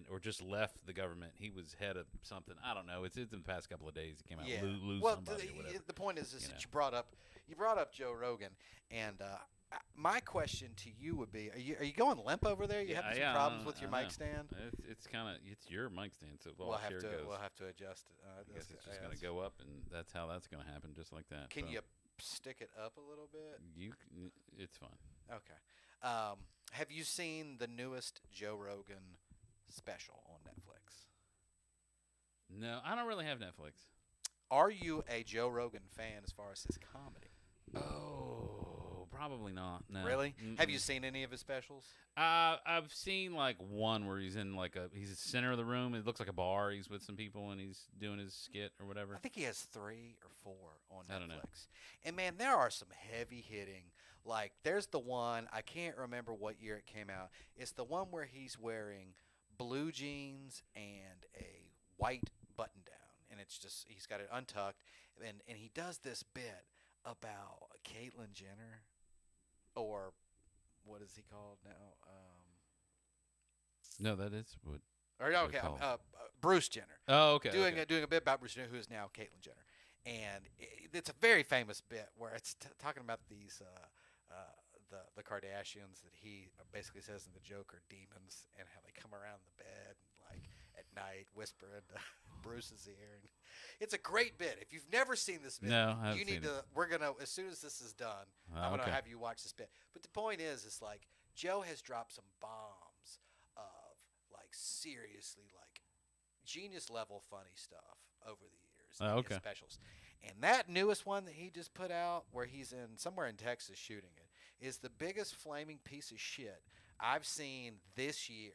or just left the government. He was head of something. I don't know. It's in the past couple of days. He came out Yeah. lose Well, somebody or whatever. the point is you that know. you brought up Joe Rogan, and my question to you would be: Are you going limp over there? You having some problems with your mic stand? It's kind of your mic stand, so We'll have to adjust it. I guess it's just gonna go up, and that's how that's gonna happen, just like that. Can so. you stick it up a little bit? It's fine. Okay. Have you seen the newest Joe Rogan special on Netflix? No, I don't really have Netflix. Are you a Joe Rogan fan as far as his comedy? Oh, probably not. No. Really? Mm-mm. Have you seen any of his specials? I've seen like one where he's in he's the center of the room. It looks like a bar. He's with some people and he's doing his skit or whatever. I think he has 3 or 4 on Netflix. I don't know. And man, there are some heavy hitting. Like there's the one, I can't remember what year it came out. It's the one where he's wearing blue jeans and a white button down, and it's just he's got it untucked, and he does this bit about Caitlyn Jenner, or what is he called now? No, that is what. Or okay, called. Bruce Jenner. Oh, okay. doing okay. doing a bit about Bruce Jenner, who is now Caitlyn Jenner, and it's a very famous bit where it's talking about these the Kardashians that he basically says in the joke are demons, and how they come around the bed like at night whispering to Bruce is here. And it's a great bit. If you've never seen this bit, No, I haven't you need seen to. We're gonna as soon as this is done, Oh, I'm gonna okay. have you watch this bit. But the point is like Joe has dropped some bombs of like seriously like genius level funny stuff over the years. Oh, in okay. his specials. And that newest one that he just put out, where he's in somewhere in Texas shooting it, is the biggest flaming piece of shit I've seen this year.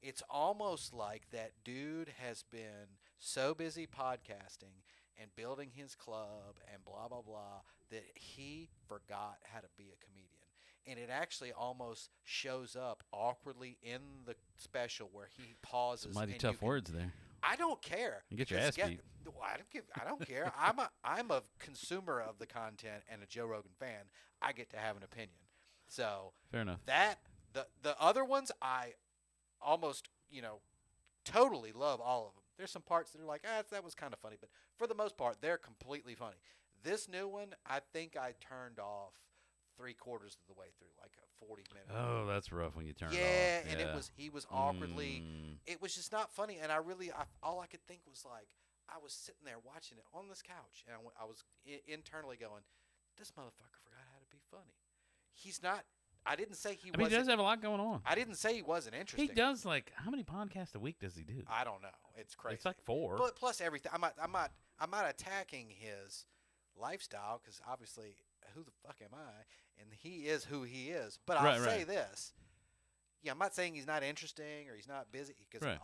It's almost like that dude has been so busy podcasting and building his club and blah blah blah that he forgot how to be a comedian. And it actually almost shows up awkwardly in the special where he pauses. Some mighty and you tough can- words there. I don't care. You get your because ass beat. Well, I don't care. I'm a consumer of the content and a Joe Rogan fan. I get to have an opinion. So Fair enough. that the other ones I almost totally love all of them. There's some parts that are like that was kind of funny, but for the most part they're completely funny. This new one I think I turned off 3/4 of the way through, like a 40-minute. Oh, that's rough when you turn it off. Yeah, and he was awkwardly. Mm. It was just not funny, and all I could think was like I was sitting there watching it on this couch, and I was internally going, "This motherfucker forgot how to be funny." He's not. I didn't say he I mean, wasn't. he does have a lot going on. I didn't say he wasn't interesting. He does how many podcasts a week does he do? I don't know. It's crazy. It's like 4. But plus everything. I'm not attacking his lifestyle because obviously, who the fuck am I? And he is who he is. But I'll Right, say right. this. Yeah, I'm not saying he's not interesting or he's not busy because Right.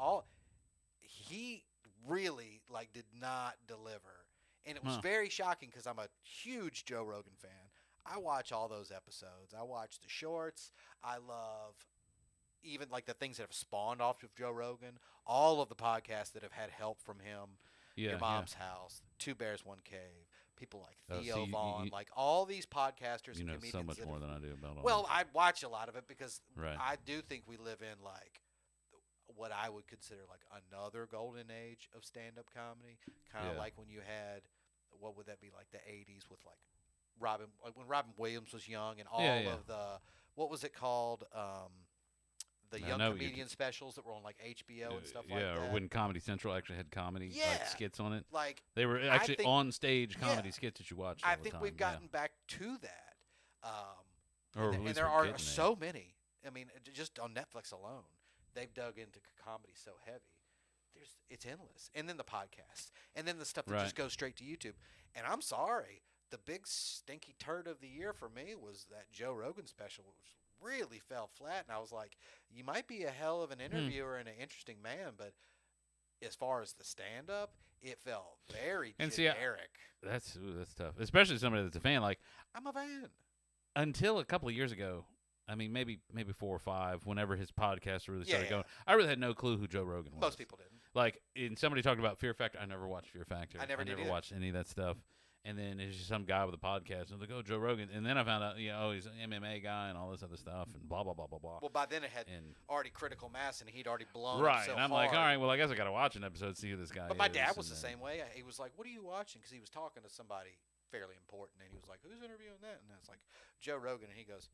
he really did not deliver, and it was Huh. very shocking because I'm a huge Joe Rogan fan. I watch all those episodes. I watch the shorts. I love even the things that have spawned off of Joe Rogan. All of the podcasts that have had help from him. Yeah, Your Mom's House, Two Bears, One Cave. People like Oh, Theo so you- Vaughn, you- like all these podcasters You and know comedians. so much that more have- than I do about all well, that. I watch a lot of it because Right. I do think we live in what I would consider another golden age of stand-up comedy. Kind of Yeah. like when you had, what would that be, the 80s with Robin, when Robin Williams was young and all Yeah. of the, what was it called, the I young know what you're comedian specials that were on HBO and stuff like yeah, that. or when Comedy Central actually had comedy Yeah. skits on it. Like, They were actually think- on stage comedy yeah. skits that you watched. I all the think time, we've yeah. gotten back to that. Or at And least there we're are getting there. so many. I mean, just on Netflix alone, they've dug into comedy so heavy. It's endless. And then the podcasts, and then the stuff that Right. just goes straight to YouTube. And I'm sorry, the big stinky turd of the year for me was that Joe Rogan special, which really fell flat. And I was like, you might be a hell of an interviewer and an interesting man, but as far as the stand-up, it felt very And see, generic. That's tough, especially somebody that's a fan. Like I'm a fan. until a couple of years ago, I mean, maybe 4 or 5. Whenever his podcast really started Yeah. going, I really had no clue who Joe Rogan was. Most people didn't. Like, and somebody talked about Fear Factor. I never watched Fear Factor. I never did either. watched any of that stuff. And then it's just some guy with a podcast. And I was like, oh, Joe Rogan. And then I found out, he's an MMA guy and all this other stuff and blah, blah, blah, blah, blah. Well, by then it had And already critical mass, and he'd already blown up right. so And I'm hard. like, all right, well, I guess I got to watch an episode to see who this guy is. But my dad was and the then- same way. He was like, "What are you watching?" Because he was talking to somebody fairly important, and he was like, "Who's interviewing that?" And I was like, "Joe Rogan." And he goes,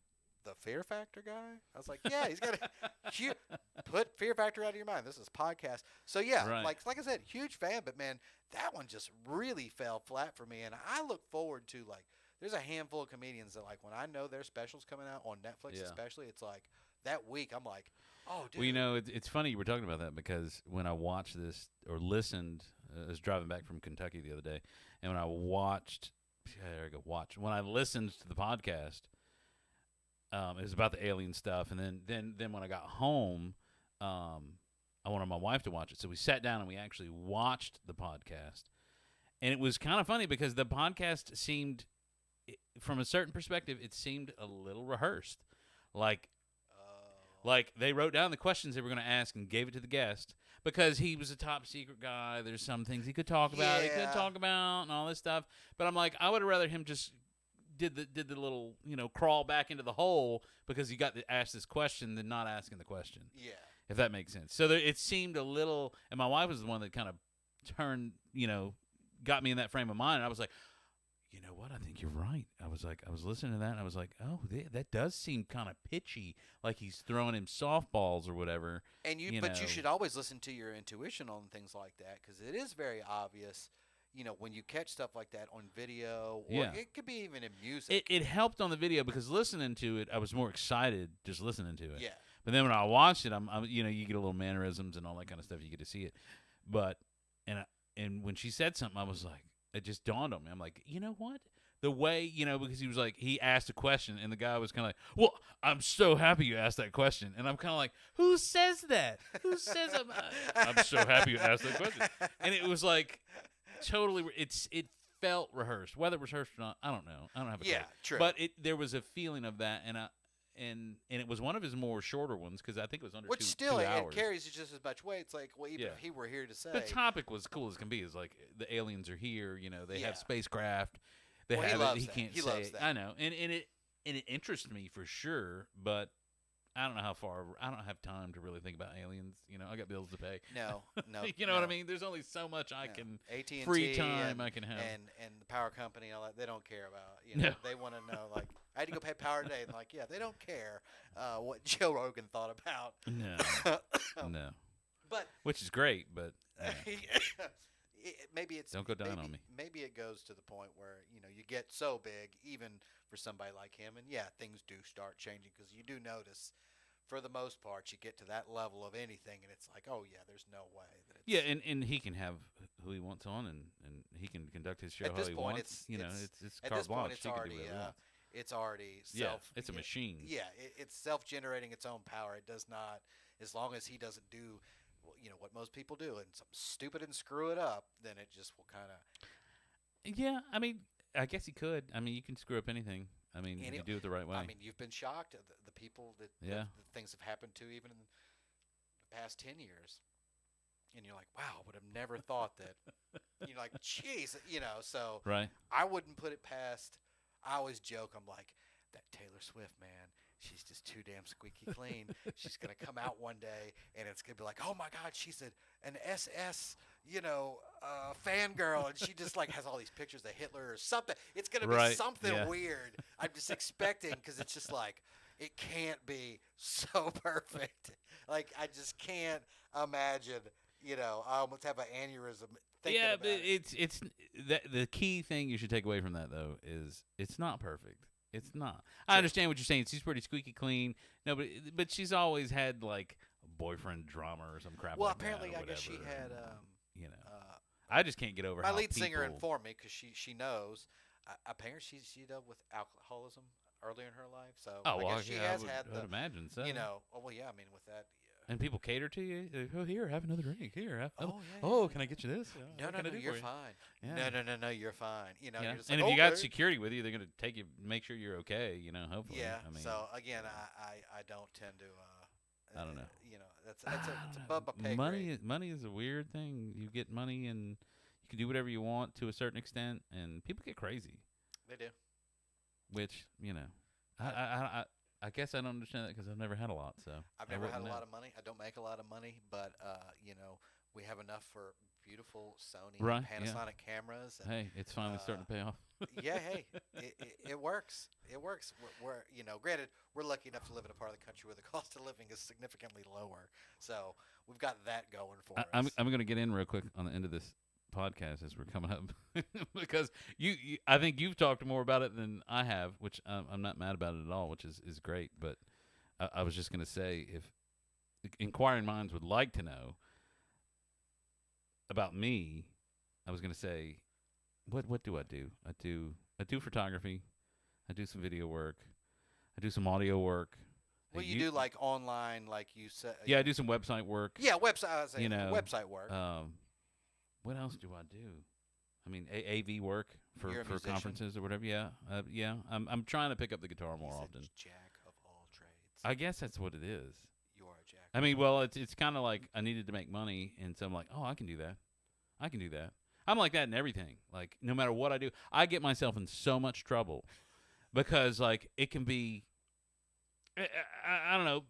"The Fear Factor guy?" I was like, "Yeah, he's got to put Fear Factor out of your mind. This is podcast." So yeah, Right. like I said, huge fan. But man, that one just really fell flat for me. And I look forward to there's a handful of comedians that when I know their specials coming out on Netflix, Yeah. especially, it's like that week. I'm like, oh, dude. Well, it's funny you were talking about that because when I watched this or listened, I was driving back from Kentucky the other day, and when I watched, when I listened to the podcast, it was about the alien stuff, and then when I got home, I wanted my wife to watch it, so we sat down and we actually watched the podcast, and it was kind of funny because the podcast seemed, from a certain perspective, it seemed a little rehearsed, like they wrote down the questions they were going to ask and gave it to the guest because he was a top secret guy. There's some things he could talk about, he Yeah. could talk about, and all this stuff. But I'm like, I would have rather him just did the little crawl back into the hole because he got to ask this question than not asking the question. Yeah. If that makes sense. So it seemed a little, and my wife was the one that kind of turned, got me in that frame of mind. And I was like, you know what? I think you're right. I was listening to that, and I was like, oh, that does seem kind of pitchy, like he's throwing him softballs or whatever. And you should always listen to your intuition on things like that, because it is very obvious. When you catch stuff like that on video, or it could be even in music. It helped on the video because listening to it, I was more excited just listening to it. Yeah. But then when I watched it, I'm you get a little mannerisms and all that kind of stuff. You get to see it. But and when she said something, I was like, it just dawned on me. I'm like, you know what? The way, because he was like, he asked a question, and the guy was kind of like, well, I'm so happy you asked that question. And I'm kind of like, who says that? Who says I'm so happy you asked that question? And it was like, totally, it felt rehearsed. Whether it was rehearsed or not, I don't know. I don't have a clue. True. But there was a feeling of that, and it was one of his more shorter ones because I think it was under Which 2 still, hours. it carries just as much weight. It's like, well, even if he were here to say. The topic was cool as can be. Is like the aliens are here. They have spacecraft. They well, have he loves it. He that. can't he say loves it. that. I know, and it interests me for sure, but I don't know how far. I don't have time to really think about aliens. I got bills to pay. No. You know what I mean? There's only so much I can AT&T free time I can have. And the power company and all that, they don't care about. No. They want to know, like, I had to go pay power today, and like, they don't care what Joe Rogan thought about. No, no. But which is great, but maybe it's don't go down on me. Maybe it goes to the point where you get so big, even for somebody like him, and things do start changing, because you do notice, for the most part, you get to that level of anything, and it's like, oh yeah, there's no way that it's. Yeah, and he can have who he wants on, and he can conduct his show how he wants. It's it's at carte this point, blanche. it's already it's already it's a machine. Yeah, it's self-generating its own power. It does not, as long as he doesn't do, what most people do, and something stupid and screw it up, then it just will kind of. Yeah, I mean, I guess he could. I mean, you can screw up anything. I mean, if you do it the right way. I mean, you've been shocked at the people that the things have happened to, even in the past 10 years. And you're like, wow, I would have never thought that. You're like, jeez, so right. I wouldn't put it past. I always joke, I'm like, that Taylor Swift, man, she's just too damn squeaky clean. She's going to come out one day, and it's going to be like, oh, my God, she's an SS, fangirl, and she just, like, has all these pictures of Hitler or something. It's going to be something weird. I'm just expecting, because it's just like, it can't be so perfect. Like, I just can't imagine, I almost have an aneurysm thinking about it. It's the key thing you should take away from that, though, is it's not perfect. It's not. I understand what you're saying. She's pretty squeaky clean. No, but she's always had like a boyfriend drama or some crap. Well, like apparently, that or I guess she whatever. had. I just can't get over my how lead singer people- informed me, because she knows. Apparently, she dealt with alcoholism earlier in her life, so Oh, I well, guess she yeah, has I had would imagine so. with that. And people cater to you. Oh, here, have another drink. Here, can I get you this? No, What can I do you're for you? fine. Yeah. No, you're fine. You're just and like, if you got okay. security with you, they're going to take you, make sure you're okay. Hopefully. Yeah. I mean, So again, I don't tend to. I don't know. It's a bump a pay grade. Money is a weird thing. You get money, and you can do whatever you want to a certain extent, and people get crazy. They do. Which I guess I don't understand that because I've never had a lot. So I've never had a lot of money. I don't make a lot of money, but we have enough for beautiful Sony and Panasonic cameras. And, hey, it's finally starting to pay off. Yeah, hey, it works. It works. We're granted, we're lucky enough to live in a part of the country where the cost of living is significantly lower, so we've got that going for us. I'm going to get in real quick on the end of this podcast as we're coming up because you I think you've talked more about it than I have, which I'm not mad about it at all, which is great. But I was just going to say, if inquiring minds would like to know about me, I was going to say, what do? I do photography, I do some video work, I do some audio work. Well, you do like online, like you said. Yeah, I do some website work. Yeah, website. Website work. What else do I do? I mean, AV work for conferences or whatever. Yeah, I'm trying to pick up the guitar more often. Jack of all trades. I guess that's what it is. You are a jack. I mean, well, it's kind of like I needed to make money, and so I'm like, oh, I can do that. I'm like that in everything. Like, no matter what I do, I get myself in so much trouble because, like, it can be. I don't know.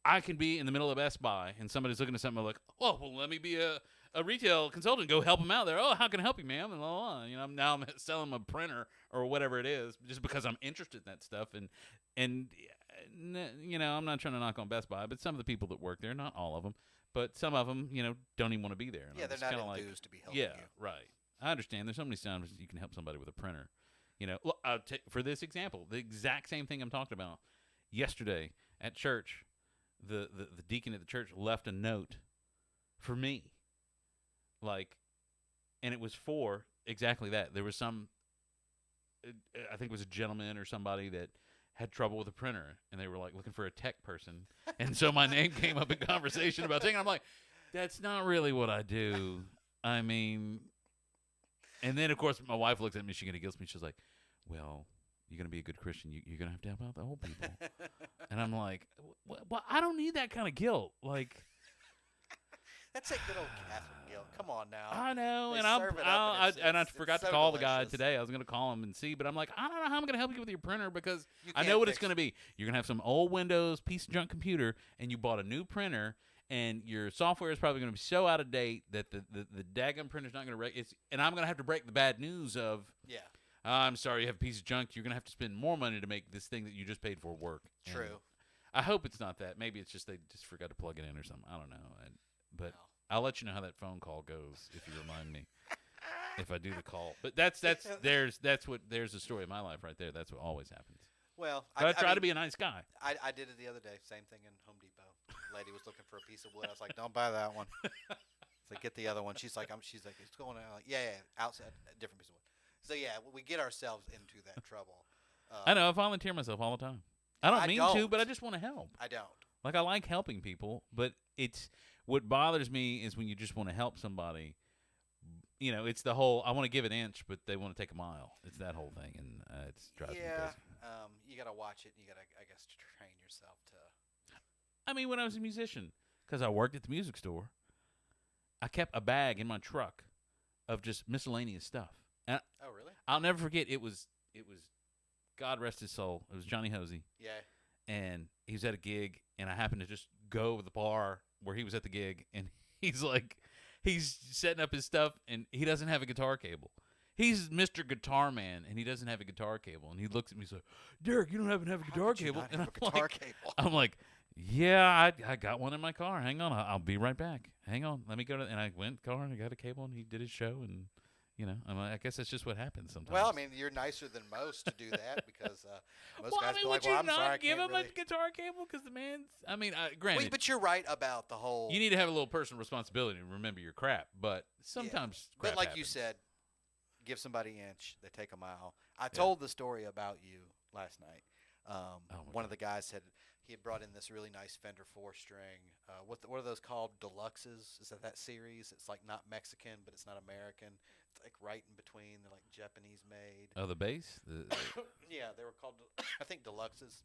I can be in the middle of Best Buy, and somebody's looking at something like, oh, well, let me be a a retail consultant, go help them out there. Oh, how can I help you, ma'am? And blah, blah, blah. You know, now I'm selling them a printer or whatever it is, just because I'm interested in that stuff. And you know, I'm not trying to knock on Best Buy, but some of the people that work there, not all of them, but some of them, you know, don't even want to be there. And Yeah, I'm they're just not kinda enthused to be helping yeah, you. right. I understand. There's so many times you can help somebody with a printer. You know, look, for this example, the exact same thing I'm talking about. Yesterday at church, the deacon at the church left a note for me, like, and it was for exactly that. There was some, I think it was a gentleman or somebody that had trouble with a printer, and they were like looking for a tech person, and so my name came up in conversation about taking. I'm like, that's not really what I do. I mean, and then of course my wife looks at me, she kind of guilts me. She's like, well, you're going to be a good Christian. You're going to help out the old people. And I'm like, well, I don't need that kind of guilt. Like, That's a good old Catholic guilt. Come on now. I know, They and serve it up, and I it's forgot to so call the guy delicious. today. I was going to call him and see, but I'm like, I don't know how I'm going to help you with your printer because You I know can't what it's fix going to be. You're going to have some old Windows piece of junk computer, and you bought a new printer, and your software is probably going to be so out of date that the daggum printer's not going to break. And I'm going to have to break the bad news of, Yeah, I'm sorry, you have a piece of junk. You're going to have to spend more money to make this thing that you just paid for work. And true. I hope it's not that. Maybe it's just they just forgot to plug it in or something. I don't know. But No. I'll let you know how that phone call goes if you remind me if I do the call. But there's the story of my life right there. That's what always happens. Well, But I try mean, to be a nice guy. I did it the other day. Same thing in Home Depot. Lady was looking for a piece of wood. I was like, "Don't buy that one." It's like, "Get the other one." She's like, "It's going out." Like, yeah, outside, a different piece of wood. So yeah, we get ourselves into that trouble. I know. I volunteer myself all the time. I don't I mean to, don't. but I just want to help. I don't. Like, I like helping people, but it's what bothers me is when you just want to help somebody. You know, it's the whole I want to give an inch, but they want to take a mile. It's that whole thing, and it's drives me Yeah, crazy. you gotta watch it. And you gotta, I guess, train yourself to. I mean, when I was a musician, because I worked at the music store, I kept a bag in my truck of just miscellaneous stuff. And Oh, really? I'll never forget. It was God rest his soul. It was Johnny Hosey, Yeah. and he was at a gig, and I happened to just go to the bar where he was at the gig, and he's setting up his stuff, and he doesn't have a guitar cable. He's Mr. Guitar Man, and he doesn't have a guitar cable. And he looks at me, he's like, Derek, you don't have a How guitar could you cable. not And have I'm a guitar like, cable. I'm like, yeah, I got one in my car. Hang on, I'll be right back. Hang on, let me go to. And I went car and I got a cable, and he did his show, and you know, I guess that's just what happens sometimes. Well, I mean, you're nicer than most to do that because most well, guys I mean, be would like, you "Well, I'm not sorry, I give can't him really." a guitar cable because the man's? I mean, Well, granted, but you're right about the whole. you need to have a little personal responsibility to remember your crap. But sometimes, But crap like you happens. said, give somebody an inch, they take a mile. I told the story about you last night. Oh, my One of the guys said he had brought in this really nice Fender 4-string. What are those called? Deluxes? Is that series? It's like not Mexican, but it's not American. It's like right in between. They're like Japanese made. Oh, the bass. Yeah, they were called, I think, Deluxes.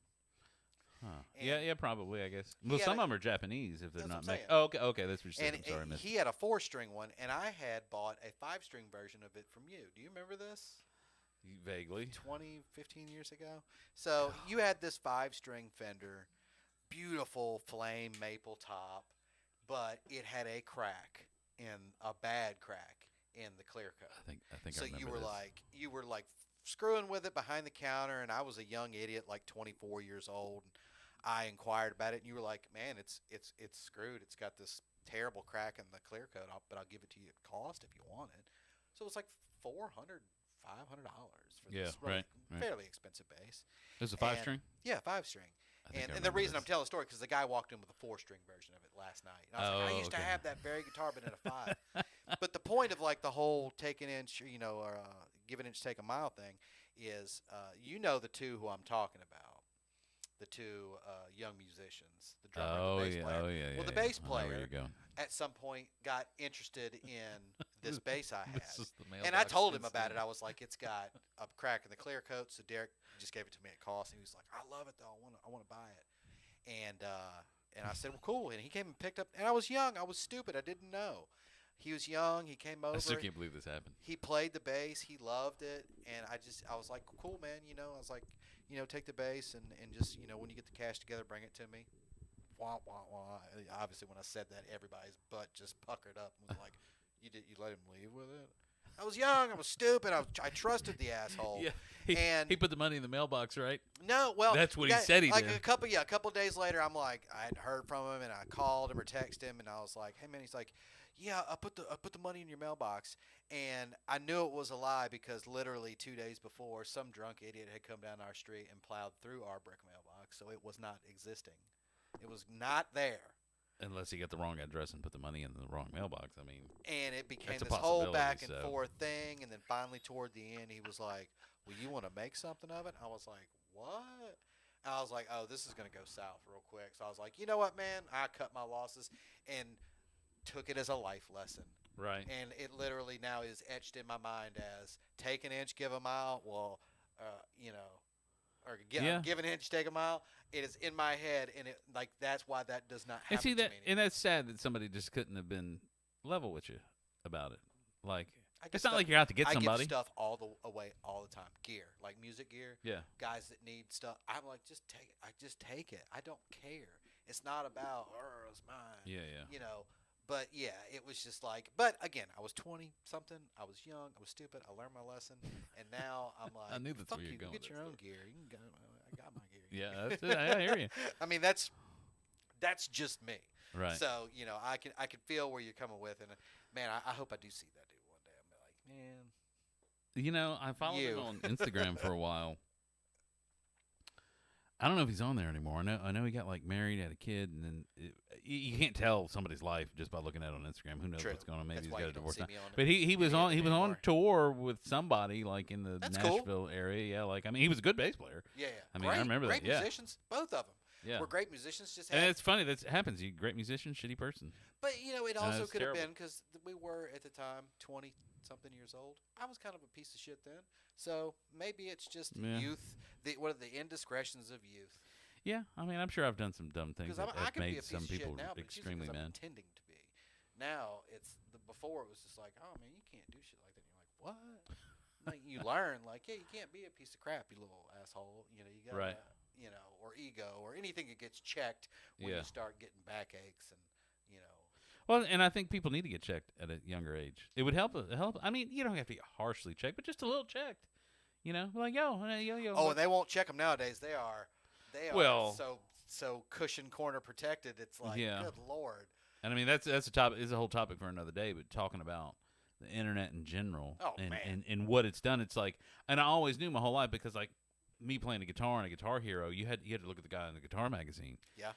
Huh. And Yeah, probably. I guess. he Well, had some a- of them are Japanese if they're That's not. what I'm saying. Oh, okay. That's what you said. And I'm sorry, I missed he had a 4-string one, and I had bought a 5-string version of it from you. Do you remember this? it. Vaguely. 20, 15 years ago. So you had this 5-string Fender, beautiful flame maple top, but it had a crack, a bad crack in the clear coat. I think. So I remember you were like screwing with it behind the counter, and I was a young idiot, like 24 years old. I inquired about it, and you were like, "Man, it's screwed. It's got this terrible crack in the clear coat, but I'll give it to you at cost if you want it." So it was like $400, $500 for Yeah, this right. fairly expensive bass. It was a and- 5-string. Yeah, 5-string. I think I And the remember reason this. I'm telling the story because the guy walked in with a 4-string version of it last night. And I was like, I used to okay. have that very guitar, but in a 5. But the point of like the whole take an inch, or give an inch, take a mile thing is, the two who I'm talking about, the two young musicians, the drummer and the bass player. Oh yeah. Well, the yeah. bass I know where player you're going. at some point got interested in this bass I had. This is the And I mailbox told him about it. incident. I was like, it's got a crack in the clear coat. So Derek just gave it to me at cost. And he was like, I love it, though. I want to buy it. And I said, well, cool. And he came and picked up. And I was young. I was stupid. I didn't know. He was young. He came over. I still can't believe this happened. He played the bass. He loved it. And I was like, cool, man. I was like, take the bass and just, when you get the cash together, bring it to me. Wah, wah, wah. Obviously, when I said that, everybody's butt just puckered up and was like, You let him leave with it? I was young. I was stupid. I trusted the asshole. Yeah, And he put the money in the mailbox, right? no, well, That's what he said he like did. a couple days later, I'm like, I hadn't heard from him, and I called him or texted him, and I was like, hey man, he's like, yeah, I put the money in your mailbox, and I knew it was a lie because literally 2 days before, some drunk idiot had come down our street and plowed through our brick mailbox, so it was not existing. It was not there. Unless he got the wrong address and put the money in the wrong mailbox. I mean, And it became That's a this whole possibility, back and so. forth thing, and then finally toward the end, he was like, well, you want to make something of it? I was like, what? And I was like, oh, this is going to go south real quick. So I was like, you know what, man? I cut my losses and took it as a life lesson. right? And it literally now is etched in my mind as take an inch, give a mile. Well, or Yeah. give an inch, take a mile. It is in my head, and it like that's why that does not happen And see to that, me and anymore. that's sad that somebody just couldn't have been level with you about it. Like, I it's give not stuff- like you're out to get I somebody. give stuff away all the time. Gear, like music gear. Yeah, Guys that need stuff. I'm like, just take it. I just take it. I don't care. It's not about, it's mine. yeah, yeah. You know. But yeah, it was just like. But again, I was 20 something. I was young. I was stupid. I learned my lesson, and now I'm like, I knew that's fuck where you're you. going Get with your this own gear. You can go. I got my gear. Yeah, that's it. I hear you. I mean, that's just me. Right. So I can feel where you're coming with, and man, I hope I do see that dude one day. I'm like, man. You know, I followed him You. on Instagram for a while. I don't know if he's on there anymore. I know he got like married, had a kid, and then you can't tell somebody's life just by looking at it on Instagram. Who knows True. what's going on? Maybe That's he's why got you a don't divorce see now. me on But he was on anymore. tour with somebody like in the That's cool. Nashville area. Yeah, like I mean, he was a good bass player. Yeah. I mean, I remember that, Great yeah. musicians, both of them. Yeah, We're great musicians. Just and had, it's funny that happens. You great musician, shitty person. but it also it's could have terrible. been because we were at the time 20 something years old. I was kind of a piece of shit then, so maybe it's just Yeah. youth. What are the indiscretions of youth? Yeah, I mean, I'm sure I've done some dumb things Because that I have can be a made piece some of people shit now, but it's usually extremely 'cause I'm mad. intending to be. Now before it was just like, oh man, you can't do shit like that. And you're like, what? Like you learn, like, yeah, you can't be a piece of crap, you little asshole. You got Right. or ego or anything that gets checked when Yeah. you start getting backaches and Well, and I think people need to get checked at a younger age. It would help. I mean, you don't have to get harshly checked, but just a little checked. Like yo. Oh, and they won't check them nowadays. They are Well- so cushion corner protected. It's like, Yeah. good lord. And I mean, that's a topic. Is a whole topic for another day. But talking about the internet in general, Oh, and, man. and what it's done, it's like, and I always knew my whole life because like me playing a guitar and a Guitar Hero, you had to look at the guy in the guitar magazine. Yeah.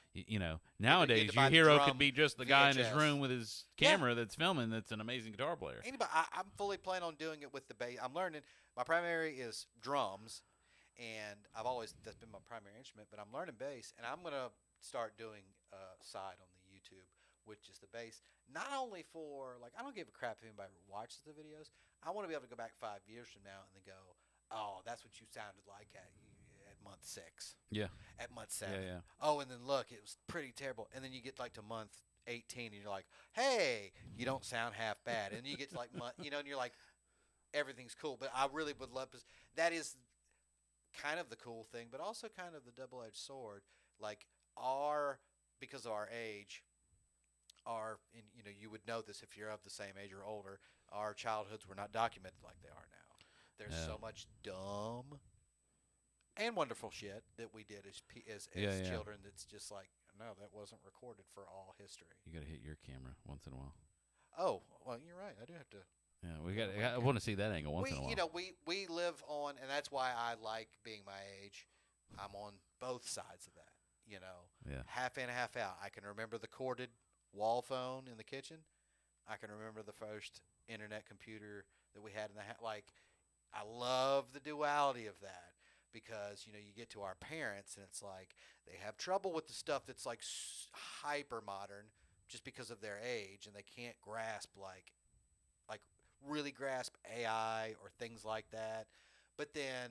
Nowadays to your buy the hero drum could be just the guy in his VHS. room with his Yeah. camera that's filming. That's an amazing guitar player. Anybody, I'm fully planning on doing it with the bass. I'm learning. My primary is drums, and that's been my primary instrument. But I'm learning bass, and I'm gonna start doing side on the YouTube, which is the bass. Not only for like, I don't give a crap if anybody watches the videos. I want to be able to go back 5 years from now and then go, oh, that's what you sounded like at month 6. Yeah. At month 7. Yeah. Oh, and then look, it was pretty terrible. And then you get like to month 18, and you're like, hey, you don't sound half bad. And you get to like month, and you're like, everything's cool. But I really would love to. That is kind of the cool thing, but also kind of the double-edged sword. Like because of our age, and you would know this if you're of the same age or older. Our childhoods were not documented like they are now. There's Yeah. so much dumb and wonderful shit that we did as Yeah. children. That's just like, no, that wasn't recorded for all history. You got to hit your camera once in a while. Oh, well, you're right. I do have to. Yeah, we got. I want to see that angle once We, in a while. we live on, and that's why I like being my age. I'm on both sides of that. Yeah. Half in, half out. I can remember the corded wall phone in the kitchen. I can remember the first internet computer that we had in the house. Like, I love the duality of that because you get to our parents and it's like they have trouble with the stuff that's like hyper modern just because of their age, and they can't grasp like really grasp AI or things like that. But then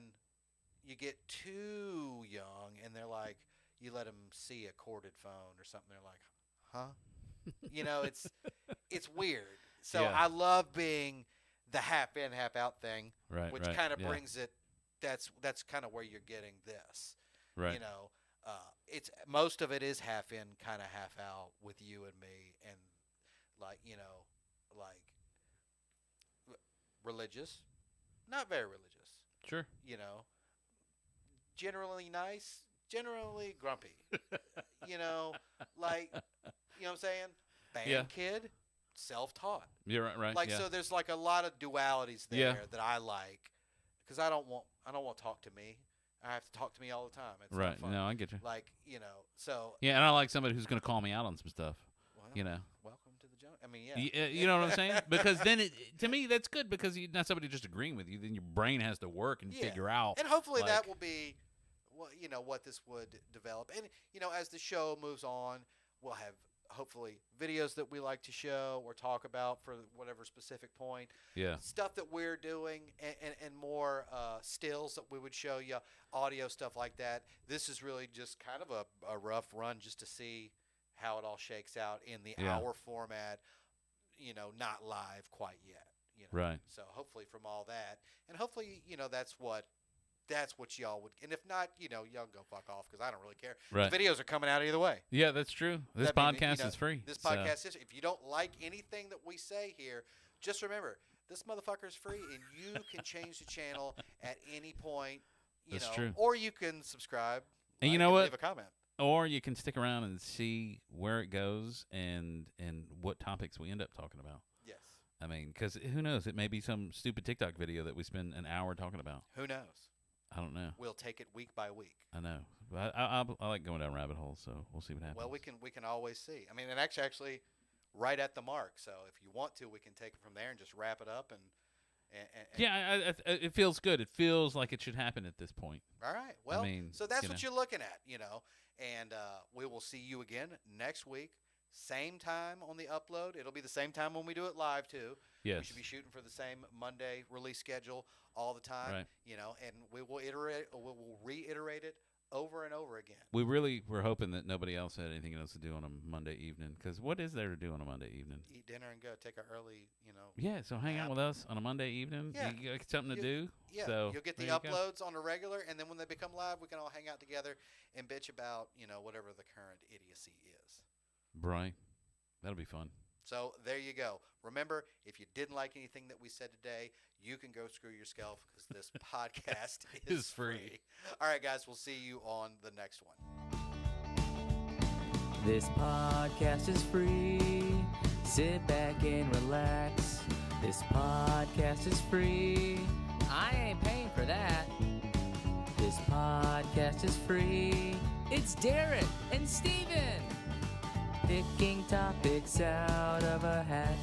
you get too young and they're like, you let them see a corded phone or something, they're like, huh? It's weird. So Yeah. I love being the half in, half out thing, Right. which right. kind of yeah, brings it. That's kind of where you're getting this. Right. It's most of it is half in, kind of half out with you and me, and like religious, not very religious. Sure. You know, generally nice, generally grumpy. You know, like, you know what I'm saying? Band Yeah. kid, self-taught. You're right. Like, yeah. so there's like a lot of dualities there Yeah. that I like, because I don't want to talk to me. I have to talk to me all the time. It's right. not fun. No, I get you. Like, you know, so Yeah, and I like somebody who's going to call me out on some stuff. well, You know. welcome to the jungle. I mean, yeah. You know what I'm saying? Because then, to me, that's good because you're not somebody just agreeing with you. Then your brain has to work and Yeah. figure out. And hopefully like- that will be, you know, what this would develop. And, you know, as the show moves on, we'll have hopefully videos that we like to show or talk about for whatever specific point. Yeah. Stuff that we're doing and more stills that we would show you, audio stuff like that. This is really just kind of a rough run just to see how it all shakes out in the Yeah. hour format, you know, not live quite yet. You know? Right. So hopefully from all that, and hopefully, you know, that's what y'all would, and if not, you know, y'all can go fuck off because I don't really care. Right. The videos are coming out either way. Yeah, that's true. This That mean, podcast you know, is free. This so- podcast is. If you don't like anything that we say here, just remember this motherfucker is free, and you can change the channel at any point. You That's know, true. or you can subscribe. And you like, know what? Leave a comment. Or you can stick around and see where it goes and what topics we end up talking about. Yes. I mean, because who knows? It may be some stupid TikTok video that we spend an hour talking about. Who knows? I don't know. We'll take it week by week. I know. But I like going down rabbit holes, so we'll see what happens. Well, we can always see. I mean, and actually, right at the mark. So if you want to, we can take it from there and just wrap it up. And Yeah, it feels good. It feels like it should happen at this point. all right. Well, mean, so that's you what know. you're looking at, you know. And we will see you again next week, same time on the upload. It'll be the same time when we do it live too. We Yes. should be shooting for the same Monday release schedule all the time, Right. you know. And we will reiterate it over and over again. We really were hoping that nobody else had anything else to do on a Monday evening. Because what is there to do on a Monday evening? Eat dinner and go take an early, you know. Yeah, so hang out with us on a Monday evening. Yeah. You got something to You- do. Yeah, So you'll get the there you go. uploads on a regular, and then when they become live, we can all hang out together and bitch about, you know, whatever the current idiocy is. Right. That'll be fun. So there you go. Remember, if you didn't like anything that we said today, you can go screw yourself because this podcast is Is free. All right, guys, we'll see you on the next one. This podcast is free. Sit back and relax. This podcast is free. I ain't paying for that. This podcast is free. It's Derek and Steven picking topics out of a hat.